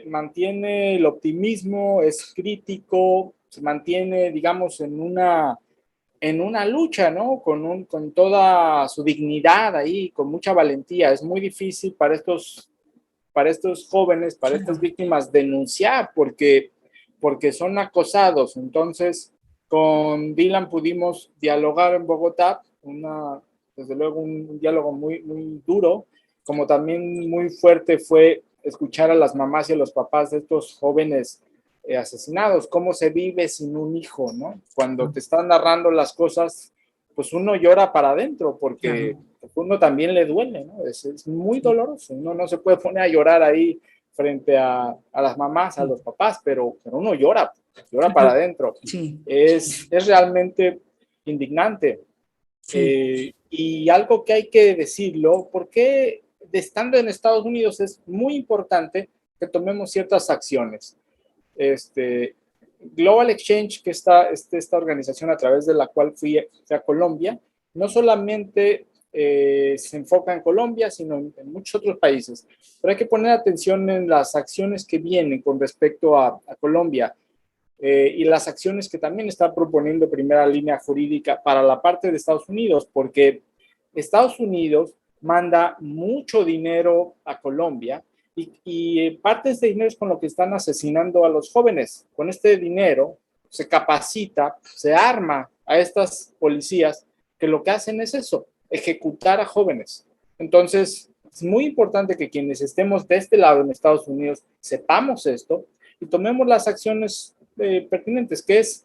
mantiene el optimismo, es crítico, se mantiene, digamos, en una lucha, ¿no? Con toda su dignidad ahí, con mucha valentía. Es muy difícil para estos jóvenes, para estas víctimas denunciar porque son acosados. Entonces, con Dylan pudimos dialogar en Bogotá, desde luego un diálogo muy, muy duro, como también muy fuerte fue escuchar a las mamás y a los papás de estos jóvenes asesinados, cómo se vive sin un hijo, ¿no? Cuando te están narrando las cosas, pues uno llora para adentro, porque uno también le duele, ¿no? Es muy doloroso, uno no se puede poner a llorar ahí frente a las mamás, a los papás, pero uno llora para adentro. Sí. Es realmente indignante. Sí. Y algo que hay que decirlo, porque estando en Estados Unidos es muy importante que tomemos ciertas acciones. Global Exchange, que esta organización a través de la cual fui a Colombia, no solamente se enfoca en Colombia, sino en muchos otros países. Pero hay que poner atención en las acciones que vienen con respecto a Colombia y las acciones que también está proponiendo Primera Línea Jurídica para la parte de Estados Unidos, porque Estados Unidos manda mucho dinero a Colombia y parte de este dinero es con lo que están asesinando a los jóvenes. Con este dinero se capacita, se arma a estas policías que lo que hacen es eso, ejecutar a jóvenes. Entonces, es muy importante que quienes estemos de este lado en Estados Unidos sepamos esto y tomemos las acciones pertinentes, que es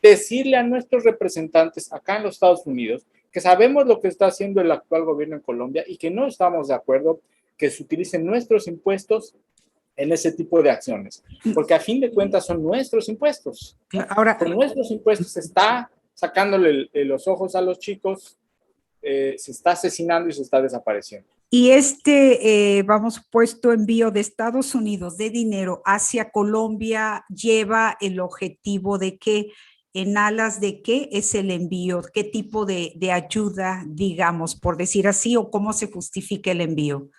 decirle a nuestros representantes acá en los Estados Unidos que sabemos lo que está haciendo el actual gobierno en Colombia y que no estamos de acuerdo que se utilicen nuestros impuestos en ese tipo de acciones, porque a fin de cuentas son nuestros impuestos. Ahora, con nuestros impuestos se está sacándole los ojos a los chicos, se está asesinando y se está desapareciendo. Y vamos, puesto envío de Estados Unidos de dinero hacia Colombia lleva el objetivo de que, en alas de qué es el envío, qué tipo de ayuda, digamos, por decir así, o cómo se justifica el envío.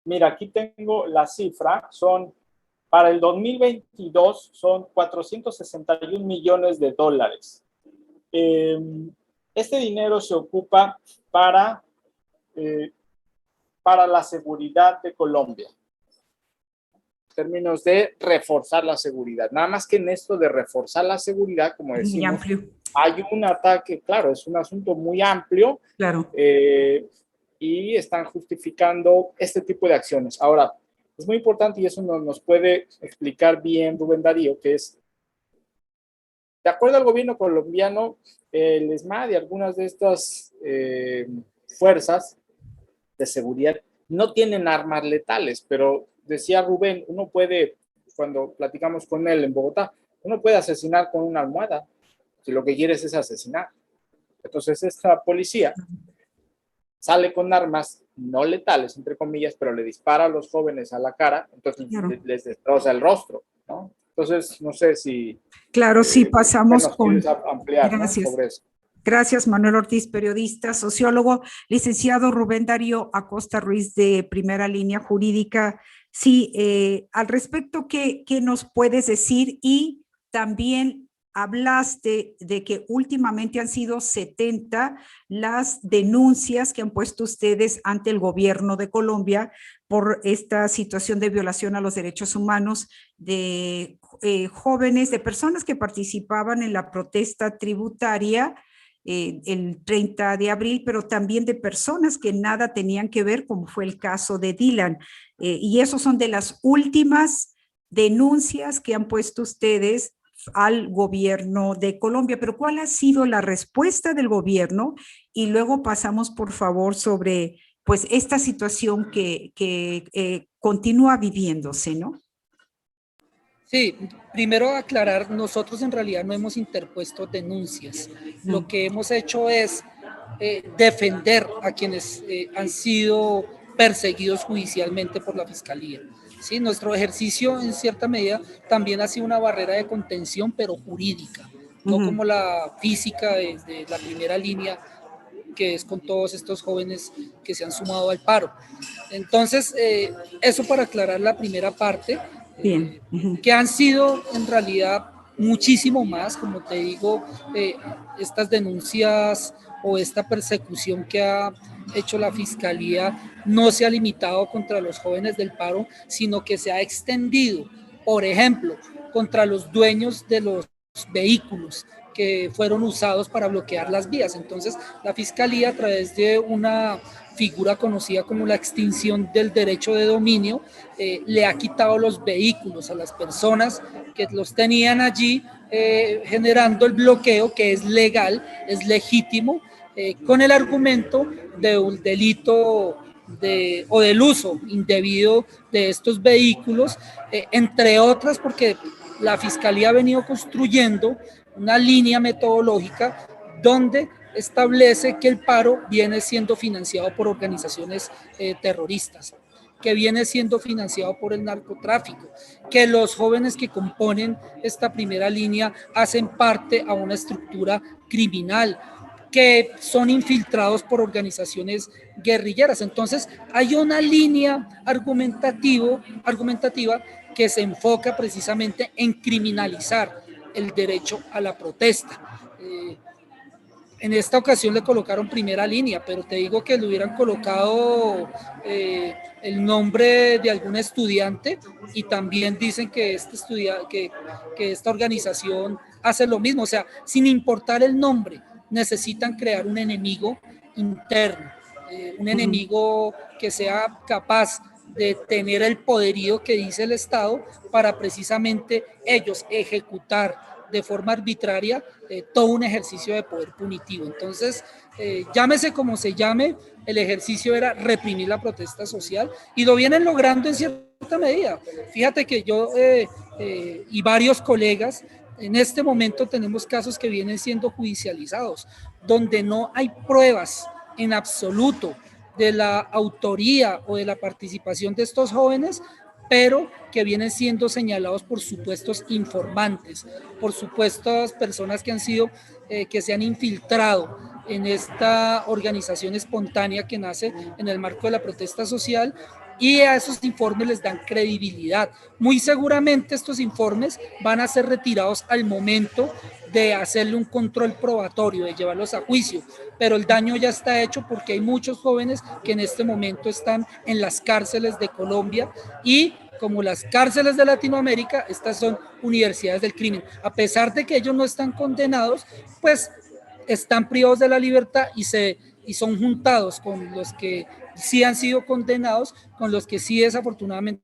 Mira, aquí tengo la cifra, para el 2022 son 461 millones de dólares. Este dinero se ocupa para la seguridad de Colombia, en términos de reforzar la seguridad. Nada más que en esto de reforzar la seguridad, como decimos, hay un ataque, claro, es un asunto muy amplio. Claro. Y están justificando este tipo de acciones. Ahora, es muy importante y eso nos puede explicar bien Rubén Darío, que es, de acuerdo al gobierno colombiano, el ESMAD y algunas de estas fuerzas de seguridad no tienen armas letales, pero decía Rubén, uno puede, cuando platicamos con él en Bogotá, uno puede asesinar con una almohada, si lo que quieres es asesinar. Entonces esta policía sale con armas no letales, entre comillas, pero le dispara a los jóvenes a la cara, entonces les destroza el rostro, ¿no? Entonces, no sé si... Claro, sí, pasamos con... ampliar, gracias. ¿no? Sobre eso. Gracias, Manuel Ortiz, periodista, sociólogo, licenciado Rubén Darío Acosta Ruiz, de Primera Línea Jurídica. Sí, al respecto, ¿qué nos puedes decir? Y también hablaste de que últimamente han sido 70 las denuncias que han puesto ustedes ante el gobierno de Colombia por esta situación de violación a los derechos humanos de jóvenes, de personas que participaban en la protesta tributaria el 30 de abril, pero también de personas que nada tenían que ver, como fue el caso de Dylan. Y esos son de las últimas denuncias que han puesto ustedes al gobierno de Colombia. Pero ¿cuál ha sido la respuesta del gobierno? Y luego pasamos, por favor, sobre pues esta situación que continúa viviéndose, ¿no? Sí, primero aclarar, nosotros en realidad no hemos interpuesto denuncias. Lo que hemos hecho es defender a quienes han sido perseguidos judicialmente por la Fiscalía. Sí, nuestro ejercicio en cierta medida también ha sido una barrera de contención, pero jurídica, no como la física desde la primera línea, que es con todos estos jóvenes que se han sumado al paro. Entonces, eso para aclarar la primera parte. Bien. Que han sido en realidad muchísimo más, como te digo, estas denuncias o esta persecución que ha hecho la Fiscalía no se ha limitado contra los jóvenes del paro, sino que se ha extendido, por ejemplo, contra los dueños de los vehículos que fueron usados para bloquear las vías. Entonces, la Fiscalía, a través de una figura conocida como la extinción del derecho de dominio, le ha quitado los vehículos a las personas que los tenían allí, generando el bloqueo, que es legal, es legítimo, con el argumento de un delito o del uso indebido de estos vehículos, entre otras porque la Fiscalía ha venido construyendo una línea metodológica donde establece que el paro viene siendo financiado por organizaciones terroristas, que viene siendo financiado por el narcotráfico, que los jóvenes que componen esta primera línea hacen parte a una estructura criminal, que son infiltrados por organizaciones guerrilleras. Entonces, hay una línea argumentativa que se enfoca precisamente en criminalizar el derecho a la protesta. En esta ocasión le colocaron primera línea, pero te digo que le hubieran colocado el nombre de algún estudiante, y también dicen que esta organización hace lo mismo. O sea, sin importar el nombre, necesitan crear un enemigo interno. un enemigo que sea capaz de tener el poderío que dice el Estado para precisamente ellos ejecutar de forma arbitraria todo un ejercicio de poder punitivo. Entonces, llámese como se llame, el ejercicio era reprimir la protesta social y lo vienen logrando en cierta medida. Fíjate que yo y varios colegas en este momento tenemos casos que vienen siendo judicializados, donde no hay pruebas en absoluto de la autoría o de la participación de estos jóvenes, pero que vienen siendo señalados por supuestos informantes, por supuestas personas que han sido, que se han infiltrado en esta organización espontánea que nace en el marco de la protesta social, y a esos informes les dan credibilidad. Muy seguramente estos informes van a ser retirados al momento de hacerle un control probatorio, de llevarlos a juicio, pero el daño ya está hecho porque hay muchos jóvenes que en este momento están en las cárceles de Colombia y como las cárceles de Latinoamérica, estas son universidades del crimen. A pesar de que ellos no están condenados, pues están privados de la libertad y son juntados con los que sí han sido condenados, con los que sí desafortunadamente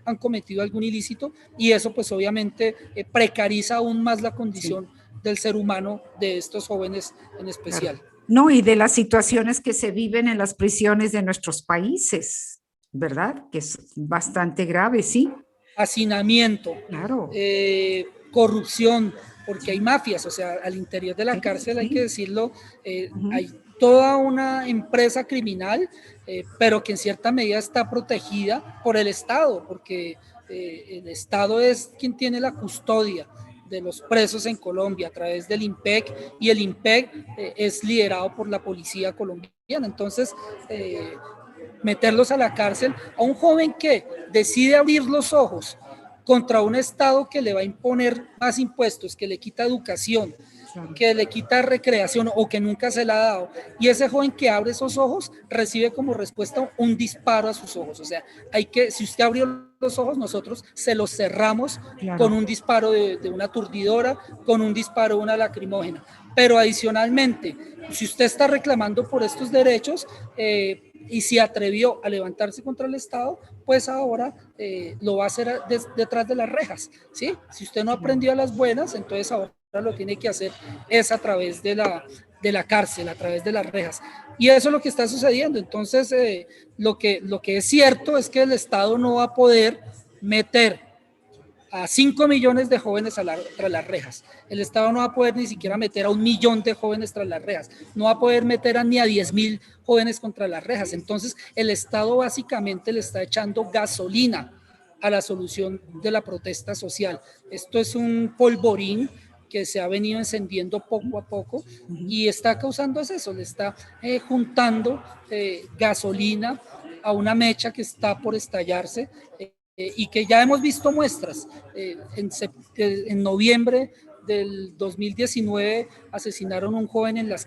han cometido algún ilícito, y eso pues obviamente precariza aún más la condición del ser humano de estos jóvenes en especial. Claro. No, y de las situaciones que se viven en las prisiones de nuestros países, ¿verdad? Que es bastante grave, ¿sí? Hacinamiento, claro. Corrupción, porque hay mafias, o sea, al interior de la cárcel, hay que decirlo, hay toda una empresa criminal, pero que en cierta medida está protegida por el Estado, porque el Estado es quien tiene la custodia de los presos en Colombia a través del IMPEC, y el IMPEC es liderado por la policía colombiana. Entonces, meterlos a la cárcel a un joven que decide abrir los ojos contra un Estado que le va a imponer más impuestos, que le quita educación, que le quita recreación o que nunca se la ha dado, y ese joven que abre esos ojos recibe como respuesta un disparo a sus ojos. O sea, si usted abrió los ojos, nosotros se los cerramos con un disparo de una aturdidora, con un disparo de una lacrimógena. Pero adicionalmente, si usted está reclamando por estos derechos y se atrevió a levantarse contra el Estado, pues ahora lo va a hacer detrás de las rejas, ¿sí? Si usted no aprendió a las buenas, entonces ahora lo tiene que hacer es a través de la cárcel, a través de las rejas. Y eso es lo que está sucediendo. Entonces, lo que es cierto es que el Estado no va a poder meter a 5 millones de jóvenes tras las rejas. El Estado no va a poder ni siquiera meter a 1 millón de jóvenes tras las rejas. No va a poder meter ni a 10.000 jóvenes contra las rejas. Entonces, el Estado básicamente le está echando gasolina a la solución de la protesta social. Esto es un polvorín que se ha venido encendiendo poco a poco y está causando eso, le está juntando gasolina a una mecha que está por estallarse y que ya hemos visto muestras. En noviembre del 2019 asesinaron a un joven en las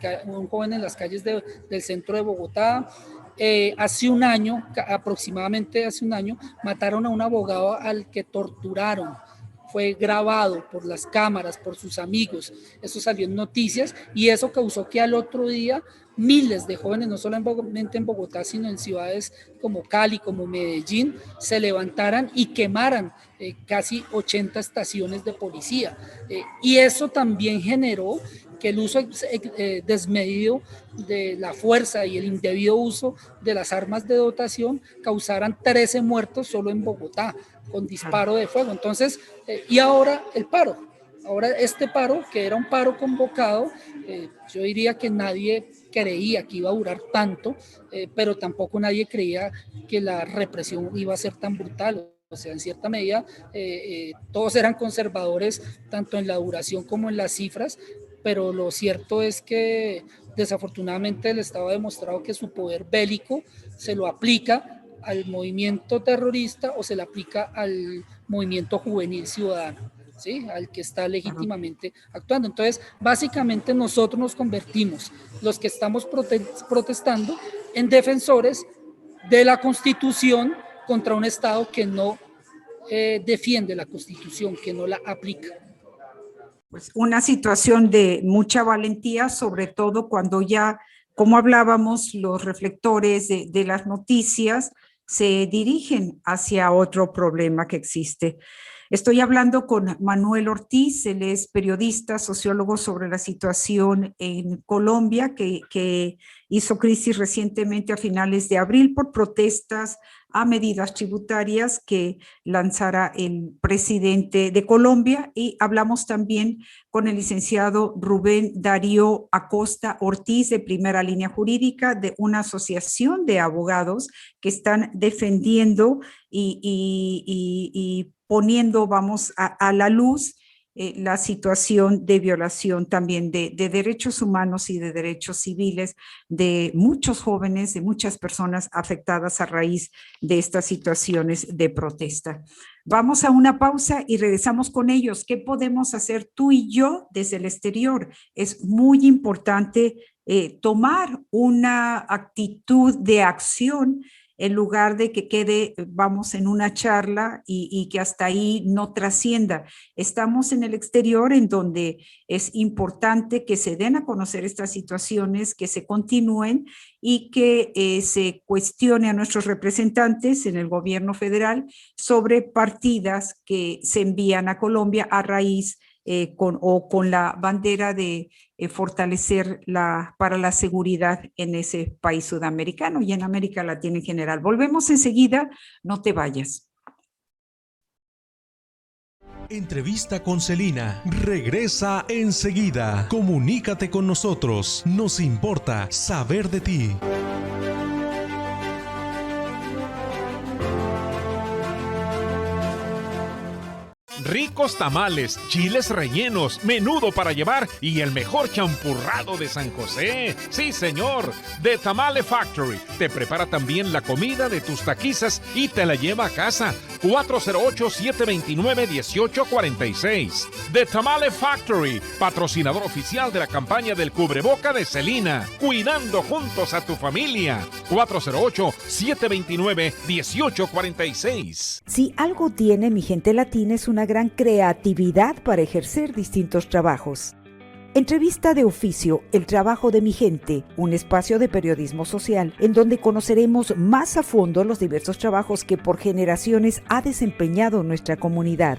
calles del centro de Bogotá. Hace un año, aproximadamente hace un año, mataron a un abogado al que torturaron. Fue grabado por las cámaras, por sus amigos, eso salió en noticias y eso causó que al otro día miles de jóvenes, no solamente en Bogotá, sino en ciudades como Cali, como Medellín, se levantaran y quemaran casi 80 estaciones de policía. Y eso también generó que el uso desmedido de la fuerza y el indebido uso de las armas de dotación causaran 13 muertos solo en Bogotá, con disparo de fuego. Entonces, y ahora el paro. Ahora este paro, que era un paro convocado, yo diría que nadie creía que iba a durar tanto, pero tampoco nadie creía que la represión iba a ser tan brutal. O sea, en cierta medida, todos eran conservadores, tanto en la duración como en las cifras, pero lo cierto es que desafortunadamente el Estado ha demostrado que su poder bélico se lo aplica al movimiento terrorista o se le aplica al movimiento juvenil ciudadano, ¿sí? Al que está legítimamente actuando. Entonces, básicamente nosotros nos convertimos, los que estamos protestando, en defensores de la Constitución contra un Estado que no defiende la Constitución, que no la aplica. Pues una situación de mucha valentía, sobre todo cuando ya como hablábamos, los reflectores de las noticias se dirigen hacia otro problema que existe. Estoy hablando con Manuel Ortiz, él es periodista, sociólogo sobre la situación en Colombia, que hizo crisis recientemente a finales de abril por protestas a medidas tributarias que lanzara el presidente de Colombia. Y hablamos también con el licenciado Rubén Darío Acosta Ortiz, de Primera Línea Jurídica, de una asociación de abogados que están defendiendo y poniendo, a la luz la situación de violación también de derechos humanos y de derechos civiles de muchos jóvenes, de muchas personas afectadas a raíz de estas situaciones de protesta. Vamos a una pausa y regresamos con ellos. ¿Qué podemos hacer tú y yo desde el exterior? Es muy importante tomar una actitud de acción en lugar de que quede, en una charla y que hasta ahí no trascienda. Estamos en el exterior, en donde es importante que se den a conocer estas situaciones, que se continúen y que se cuestione a nuestros representantes en el gobierno federal sobre partidas que se envían a Colombia a raíz con la bandera de fortalecer para la seguridad en ese país sudamericano y en América Latina en general. Volvemos enseguida, no te vayas. Entrevista con Celina regresa enseguida. Comunícate con nosotros, nos importa saber de ti. Ricos tamales, chiles rellenos, menudo para llevar y el mejor champurrado de San José. Sí, señor. The Tamale Factory te prepara también la comida de tus taquizas y te la lleva a casa. 408-729-1846. The Tamale Factory, patrocinador oficial de la campaña del cubreboca de Celina. Cuidando juntos a tu familia. 408-729-1846. Si algo tiene mi gente latina es una gran creatividad para ejercer distintos trabajos. Entrevista de oficio, el trabajo de mi gente, un espacio de periodismo social en donde conoceremos más a fondo los diversos trabajos que por generaciones ha desempeñado nuestra comunidad.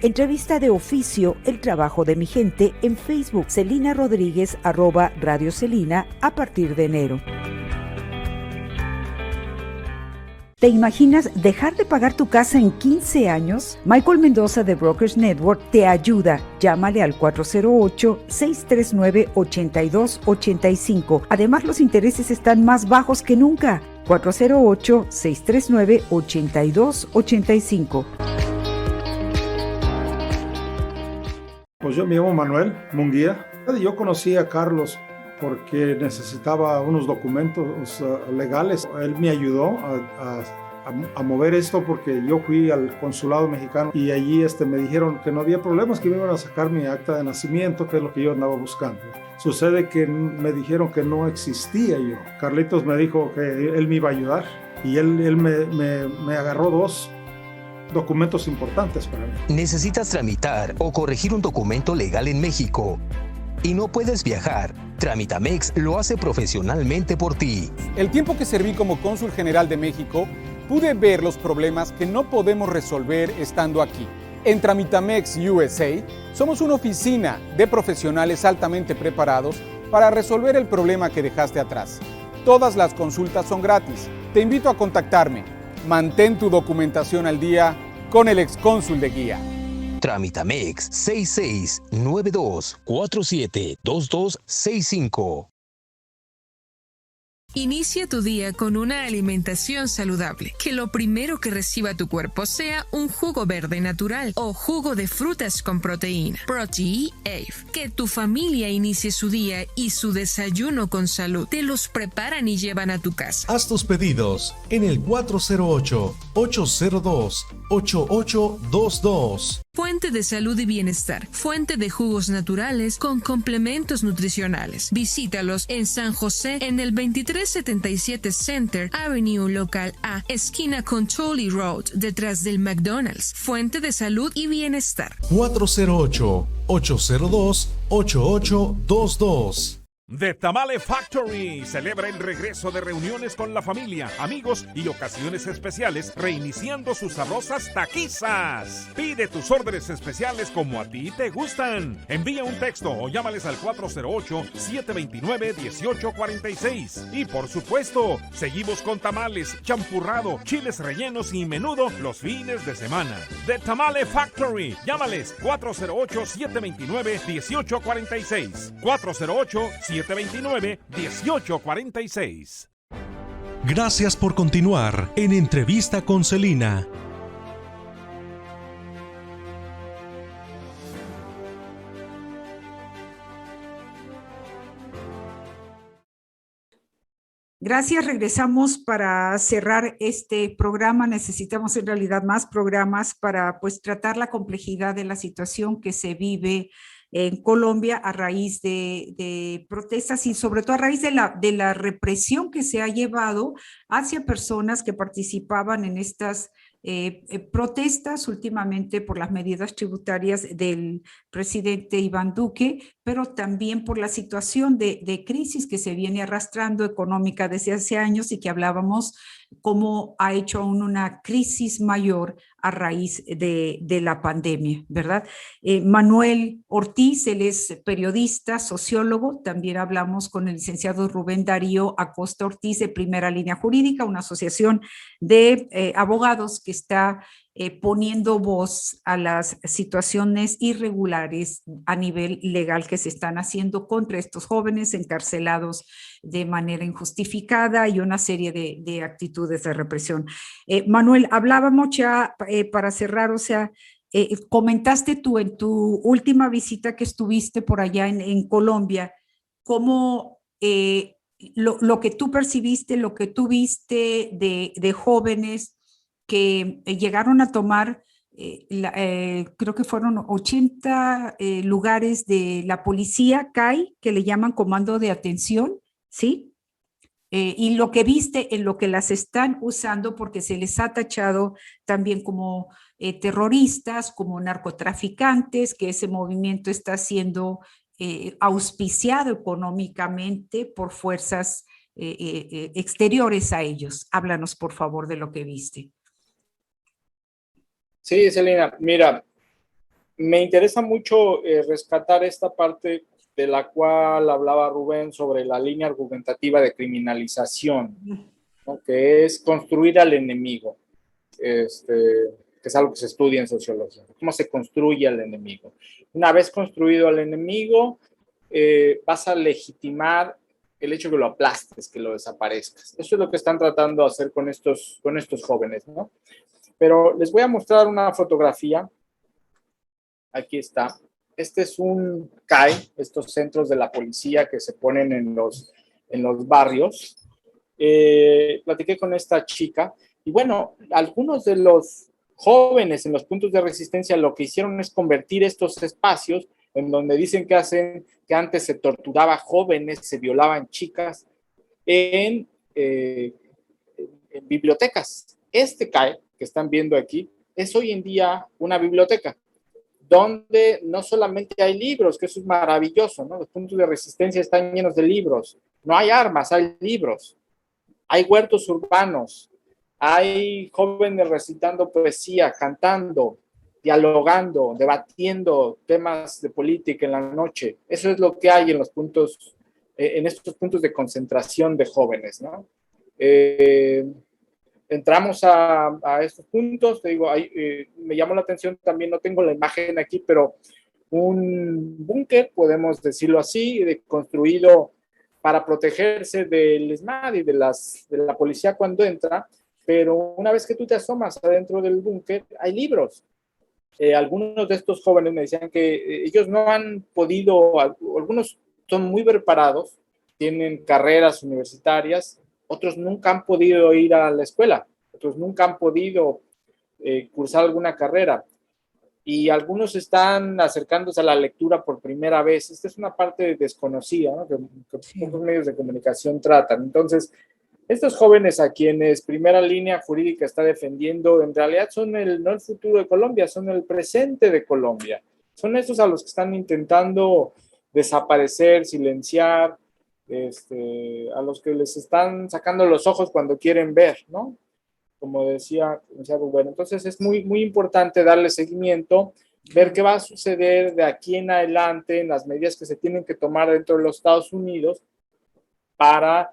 Entrevista de oficio, el trabajo de mi gente en Facebook, Celina Rodríguez, @Radio Celina, a partir de enero. ¿Te imaginas dejar de pagar tu casa en 15 años? Michael Mendoza de Brokers Network te ayuda. Llámale al 408-639-8285. Además, los intereses están más bajos que nunca. 408-639-8285. Pues yo me llamo Manuel Munguía. Yo conocí a Carlos porque necesitaba unos documentos legales. Él me ayudó a mover esto porque yo fui al consulado mexicano y allí me dijeron que no había problemas, que me iban a sacar mi acta de nacimiento, que es lo que yo andaba buscando. Sucede que me dijeron que no existía yo. Carlitos me dijo que él me iba a ayudar y él me agarró dos documentos importantes para mí. ¿Necesitas tramitar o corregir un documento legal en México y no puedes viajar? Tramitamex lo hace profesionalmente por ti. El tiempo que serví como cónsul general de México, pude ver los problemas que no podemos resolver estando aquí. En Tramitamex USA, somos una oficina de profesionales altamente preparados para resolver el problema que dejaste atrás. Todas las consultas son gratis. Te invito a contactarme. Mantén tu documentación al día con el excónsul de guía. Tramitamex 6692472265. Inicia tu día con una alimentación saludable. Que lo primero que reciba tu cuerpo sea un jugo verde natural o jugo de frutas con proteína. Proti Ave. Que tu familia inicie su día y su desayuno con salud. Te los preparan y llevan a tu casa. Haz tus pedidos en el 408-802-8822. Fuente de salud y bienestar. Fuente de jugos naturales con complementos nutricionales. Visítalos en San José en el 2377 Center Avenue Local A, esquina con Tolley Road, detrás del McDonald's. Fuente de salud y bienestar. 408-802-8822. The Tamale Factory celebra el regreso de reuniones con la familia, amigos y ocasiones especiales, reiniciando sus sabrosas taquizas. Pide tus órdenes especiales como a ti te gustan. Envía un texto o llámales al 408-729-1846. Y por supuesto, seguimos con tamales, champurrado, chiles rellenos y menudo los fines de semana. The Tamale Factory. Llámales 408-729-1846. 408-729-1846. Gracias por continuar en Entrevista con Celina. Gracias, regresamos para cerrar este programa. Necesitamos en realidad más programas para pues tratar la complejidad de la situación que se vive en Colombia a raíz de protestas y sobre todo a raíz de la represión que se ha llevado hacia personas que participaban en estas protestas últimamente por las medidas tributarias del presidente Iván Duque, pero también por la situación de crisis que se viene arrastrando económica desde hace años y que hablábamos cómo ha hecho aún una crisis mayor a raíz de la pandemia, ¿verdad? Manuel Ortiz, él es periodista, sociólogo, también hablamos con el licenciado Rubén Darío Acosta Ortiz de Primera Línea Jurídica, una asociación de abogados que está poniendo voz a las situaciones irregulares a nivel legal que se están haciendo contra estos jóvenes encarcelados de manera injustificada y una serie de actitudes de represión. Manuel, hablábamos ya para cerrar, o sea, comentaste tú en tu última visita que estuviste por allá en Colombia, cómo lo que tú percibiste, lo que tú viste de jóvenes que llegaron a tomar, creo que fueron 80 lugares de la policía CAI, que le llaman comando de atención, ¿sí? Y lo que viste en lo que las están usando, porque se les ha tachado también como terroristas, como narcotraficantes, que ese movimiento está siendo auspiciado económicamente por fuerzas exteriores a ellos. Háblanos, por favor, de lo que viste. Sí, Celina, mira, me interesa mucho rescatar esta parte de la cual hablaba Rubén sobre la línea argumentativa de criminalización, ¿no? Que es construir al enemigo, que es algo que se estudia en sociología. ¿Cómo se construye al enemigo? Una vez construido al enemigo, vas a legitimar el hecho que lo aplastes, que lo desaparezcas. Eso es lo que están tratando de hacer con estos jóvenes, ¿no? Pero les voy a mostrar una fotografía. Aquí está. Este es un CAI, estos centros de la policía que se ponen en los barrios. Platiqué con esta chica y bueno, algunos de los jóvenes en los puntos de resistencia lo que hicieron es convertir estos espacios en donde dicen que antes se torturaba jóvenes, se violaban chicas, en bibliotecas. Este CAI que están viendo aquí es hoy en día una biblioteca donde no solamente hay libros, que eso es maravilloso, ¿no? Los puntos de resistencia están llenos de libros. No hay armas, hay libros. Hay huertos urbanos. Hay jóvenes recitando poesía, cantando, dialogando, debatiendo temas de política en la noche. Eso es lo que hay en los puntos, en estos puntos de concentración de jóvenes, ¿no? Entramos a estos puntos, te digo, me llamó la atención también, no tengo la imagen aquí, pero un búnker, podemos decirlo así, construido para protegerse del ESMAD y de la policía cuando entra, pero una vez que tú te asomas adentro del búnker, hay libros. Algunos de estos jóvenes me decían que ellos no han podido, algunos son muy preparados, tienen carreras universitarias, otros nunca han podido ir a la escuela, otros nunca han podido cursar alguna carrera y algunos están acercándose a la lectura por primera vez. Esta es una parte desconocida, ¿no? que pocos medios de comunicación tratan. Entonces, estos jóvenes a quienes Primera Línea Jurídica está defendiendo, en realidad son no el futuro de Colombia, son el presente de Colombia. Son estos a los que están intentando desaparecer, silenciar, a los que les están sacando los ojos cuando quieren ver, ¿no? Como decía Rubén. Entonces es muy, muy importante darle seguimiento, ver qué va a suceder de aquí en adelante en las medidas que se tienen que tomar dentro de los Estados Unidos para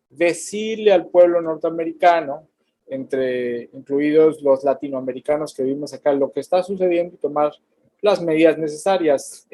decirle al pueblo norteamericano, incluidos los latinoamericanos que vivimos acá, lo que está sucediendo y tomar las medidas necesarias.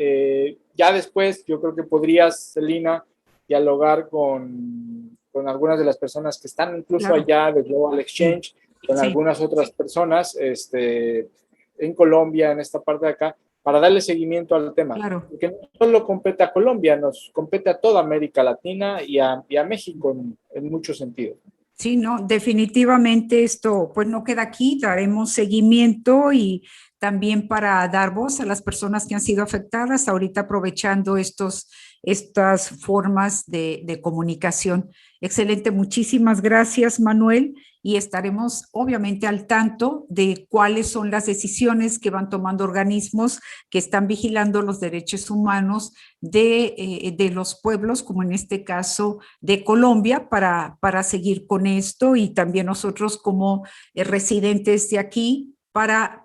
Ya después yo creo que podrías, Celina, dialogar con algunas de las personas que están incluso allá de Global Exchange, con algunas otras personas en Colombia, en esta parte de acá, para darle seguimiento al tema. Porque no solo compete a Colombia, nos compete a toda América Latina y a México en muchos sentidos. Sí, no, definitivamente esto pues no queda aquí, daremos seguimiento y también para dar voz a las personas que han sido afectadas, ahorita aprovechando estas formas de comunicación. Excelente, muchísimas gracias, Manuel, y estaremos obviamente al tanto de cuáles son las decisiones que van tomando organismos que están vigilando los derechos humanos de los pueblos, como en este caso de Colombia, para seguir con esto, y también nosotros como residentes de aquí para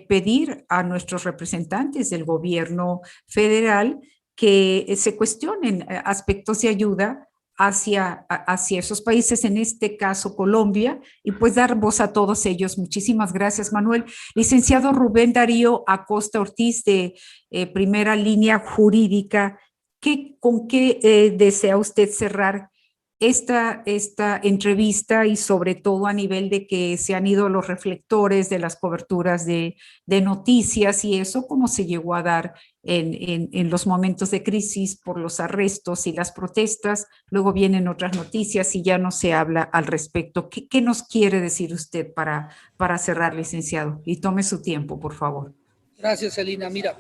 pedir a nuestros representantes del gobierno federal que se cuestionen aspectos de ayuda hacia esos países, en este caso Colombia, y pues dar voz a todos ellos. Muchísimas gracias, Manuel. Licenciado Rubén Darío Acosta Ortiz, de Primera Línea Jurídica, ¿con qué desea usted cerrar esta entrevista, y sobre todo a nivel de que se han ido los reflectores de las coberturas de noticias y eso, cómo se llegó a dar en los momentos de crisis por los arrestos y las protestas? Luego vienen otras noticias y ya no se habla al respecto. ¿Qué nos quiere decir usted para cerrar, licenciado? Y tome su tiempo, por favor. Gracias, Celina. Mira,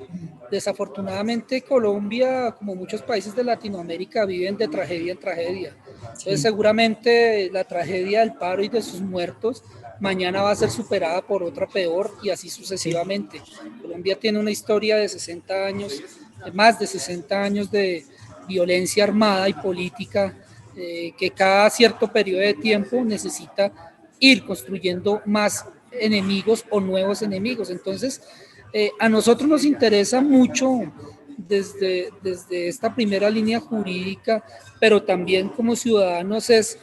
desafortunadamente Colombia, como muchos países de Latinoamérica, viven de tragedia en tragedia. Entonces, seguramente la tragedia del paro y de sus muertos mañana va a ser superada por otra peor, y así sucesivamente. Colombia tiene una historia de 60 años, de más de 60 años de violencia armada y política, que cada cierto periodo de tiempo necesita ir construyendo más enemigos o nuevos enemigos. Entonces, a nosotros nos interesa mucho desde esta primera línea jurídica, pero también como ciudadanos, es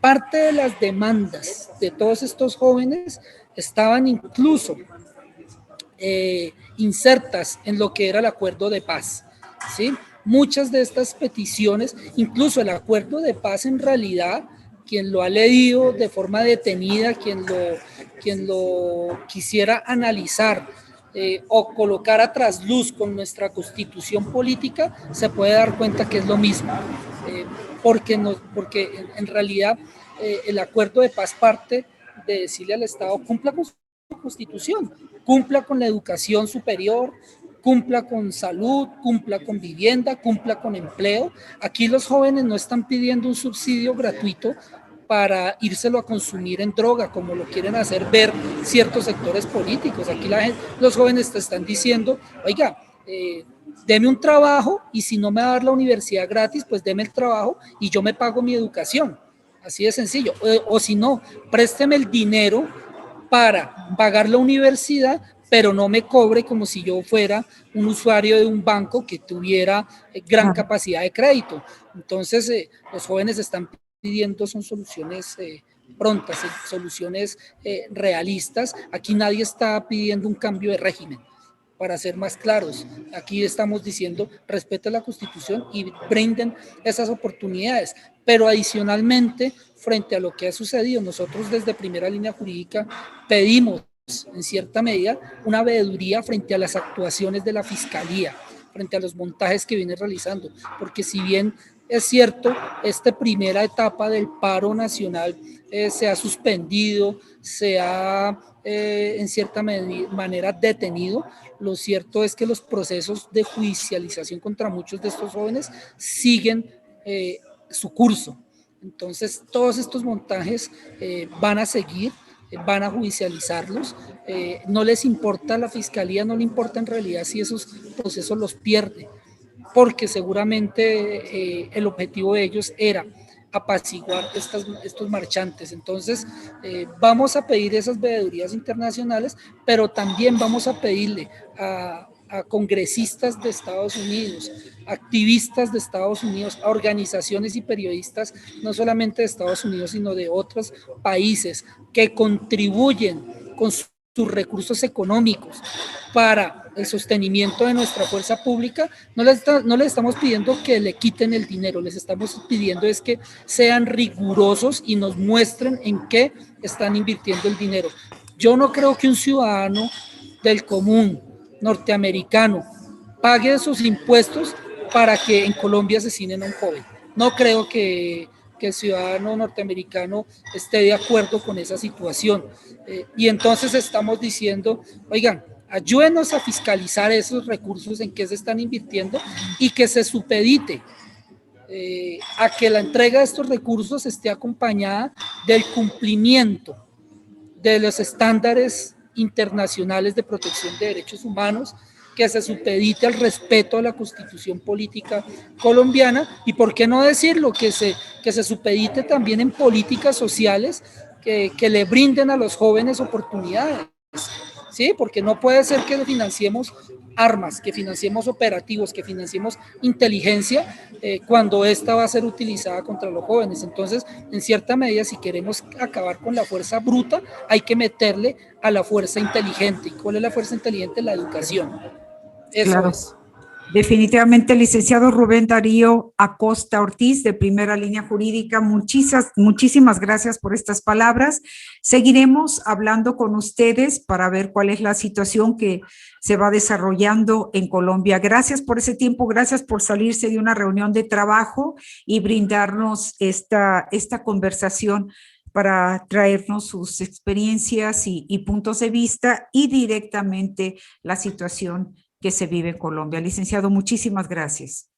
parte de las demandas de todos estos jóvenes estaban incluso insertas en lo que era el acuerdo de paz, ¿sí? Muchas de estas peticiones, incluso el acuerdo de paz, en realidad, quien lo ha leído de forma detenida, quien lo quisiera analizar o colocar a trasluz con nuestra constitución política, se puede dar cuenta que es lo mismo, porque en realidad el acuerdo de paz parte de decirle al Estado: cumpla con su constitución, cumpla con la educación superior, cumpla con salud, cumpla con vivienda, cumpla con empleo. Aquí los jóvenes no están pidiendo un subsidio gratuito para írselo a consumir en droga, como lo quieren hacer ver ciertos sectores políticos. Aquí los jóvenes te están diciendo: oiga, deme un trabajo, y si no me va a dar la universidad gratis, pues deme el trabajo y yo me pago mi educación. Así de sencillo. O si no, présteme el dinero para pagar la universidad, pero no me cobre como si yo fuera un usuario de un banco que tuviera gran capacidad de crédito. Entonces, los jóvenes están pidiendo son soluciones prontas, soluciones realistas. Aquí nadie está pidiendo un cambio de régimen, para ser más claros. Aquí estamos diciendo: respeten la Constitución y brinden esas oportunidades. Pero adicionalmente, frente a lo que ha sucedido, nosotros desde Primera Línea Jurídica pedimos, en cierta medida, una veeduría frente a las actuaciones de la Fiscalía, frente a los montajes que viene realizando, porque si bien es cierto, esta primera etapa del paro nacional se ha suspendido, se ha en cierta manera detenido, lo cierto es que los procesos de judicialización contra muchos de estos jóvenes siguen su curso. Entonces, todos estos montajes van a seguir, van a judicializarlos. No les importa, a la Fiscalía no le importa en realidad si esos procesos los pierde, porque seguramente el objetivo de ellos era apaciguar estos marchantes. Entonces vamos a pedir esas veedurías internacionales, pero también vamos a pedirle a congresistas de Estados Unidos, activistas de Estados Unidos, a organizaciones y periodistas, no solamente de Estados Unidos, sino de otros países que contribuyen con sus recursos económicos para el sostenimiento de nuestra fuerza pública. No les estamos pidiendo que le quiten el dinero, les estamos pidiendo es que sean rigurosos y nos muestren en qué están invirtiendo el dinero. Yo no creo que un ciudadano del común norteamericano pague sus impuestos para que en Colombia asesinen a un joven. No creo que el ciudadano norteamericano esté de acuerdo con esa situación. Y entonces estamos diciendo, oigan, ayúdenos a fiscalizar esos recursos en que se están invirtiendo y que se supedite a que la entrega de estos recursos esté acompañada del cumplimiento de los estándares internacionales de protección de derechos humanos, que se supedite al respeto a la Constitución política colombiana y, por qué no decirlo, que se supedite también en políticas sociales que le brinden a los jóvenes oportunidades, ¿sí? Porque no puede ser que financiemos armas, que financiemos operativos, que financiemos inteligencia cuando esta va a ser utilizada contra los jóvenes. Entonces, en cierta medida, si queremos acabar con la fuerza bruta, hay que meterle a la fuerza inteligente. ¿Y cuál es la fuerza inteligente? La educación. Eso claro. es. Definitivamente, licenciado Rubén Darío Acosta Ortiz, de Primera Línea Jurídica, muchísimas gracias por estas palabras. Seguiremos hablando con ustedes para ver cuál es la situación que se va desarrollando en Colombia. Gracias por ese tiempo, gracias por salirse de una reunión de trabajo y brindarnos esta conversación para traernos sus experiencias y puntos de vista y directamente la situación que se vive en Colombia. Licenciado, muchísimas gracias.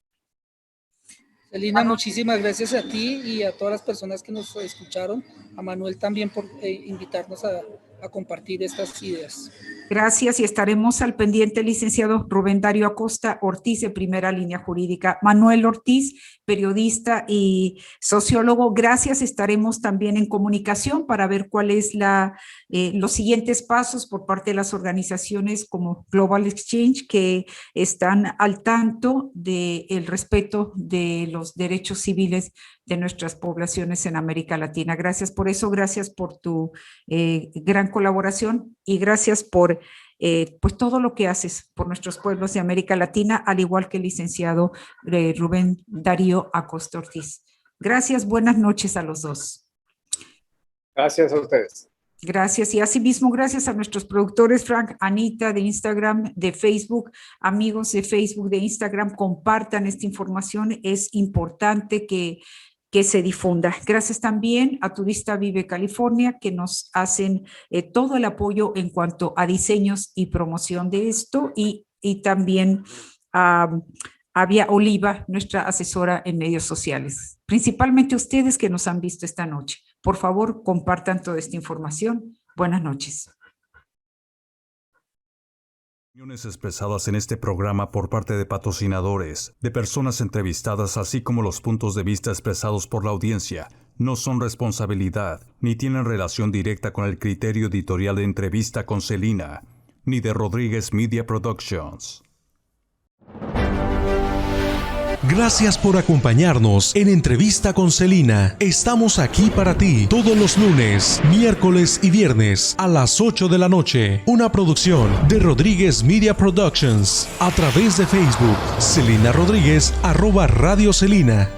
Celina, muchísimas gracias a ti y a todas las personas que nos escucharon, a Manuel también por invitarnos a compartir estas ideas. Gracias y estaremos al pendiente, licenciado Rubén Darío Acosta Ortiz, de Primera Línea Jurídica. Manuel Ortiz, periodista y sociólogo, gracias. Estaremos también en comunicación para ver cuál es los siguientes pasos por parte de las organizaciones como Global Exchange, que están al tanto del respeto de los derechos civiles de nuestras poblaciones en América Latina. Gracias por eso, gracias por tu gran colaboración y gracias por pues todo lo que haces por nuestros pueblos de América Latina, al igual que el licenciado Rubén Darío Acosta Ortiz. Gracias, buenas noches a los dos. Gracias a ustedes. Gracias, y asimismo gracias a nuestros productores, Frank, Anita de Instagram, de Facebook, amigos de Facebook, de Instagram, compartan esta información, es importante que se difunda. Gracias también a Turista Vive California, que nos hacen todo el apoyo en cuanto a diseños y promoción de esto, y también a Vía Oliva, nuestra asesora en medios sociales. Principalmente ustedes que nos han visto esta noche. Por favor, compartan toda esta información. Buenas noches. Opiniones expresadas en este programa por parte de patrocinadores, de personas entrevistadas, así como los puntos de vista expresados por la audiencia, no son responsabilidad, ni tienen relación directa con el criterio editorial de Entrevista con Celina, ni de Rodríguez Media Productions. Gracias por acompañarnos en Entrevista con Celina. Estamos aquí para ti todos los lunes, miércoles y viernes a las 8 de la noche. Una producción de Rodríguez Media Productions a través de Facebook. Celina Rodríguez @Radio Celina.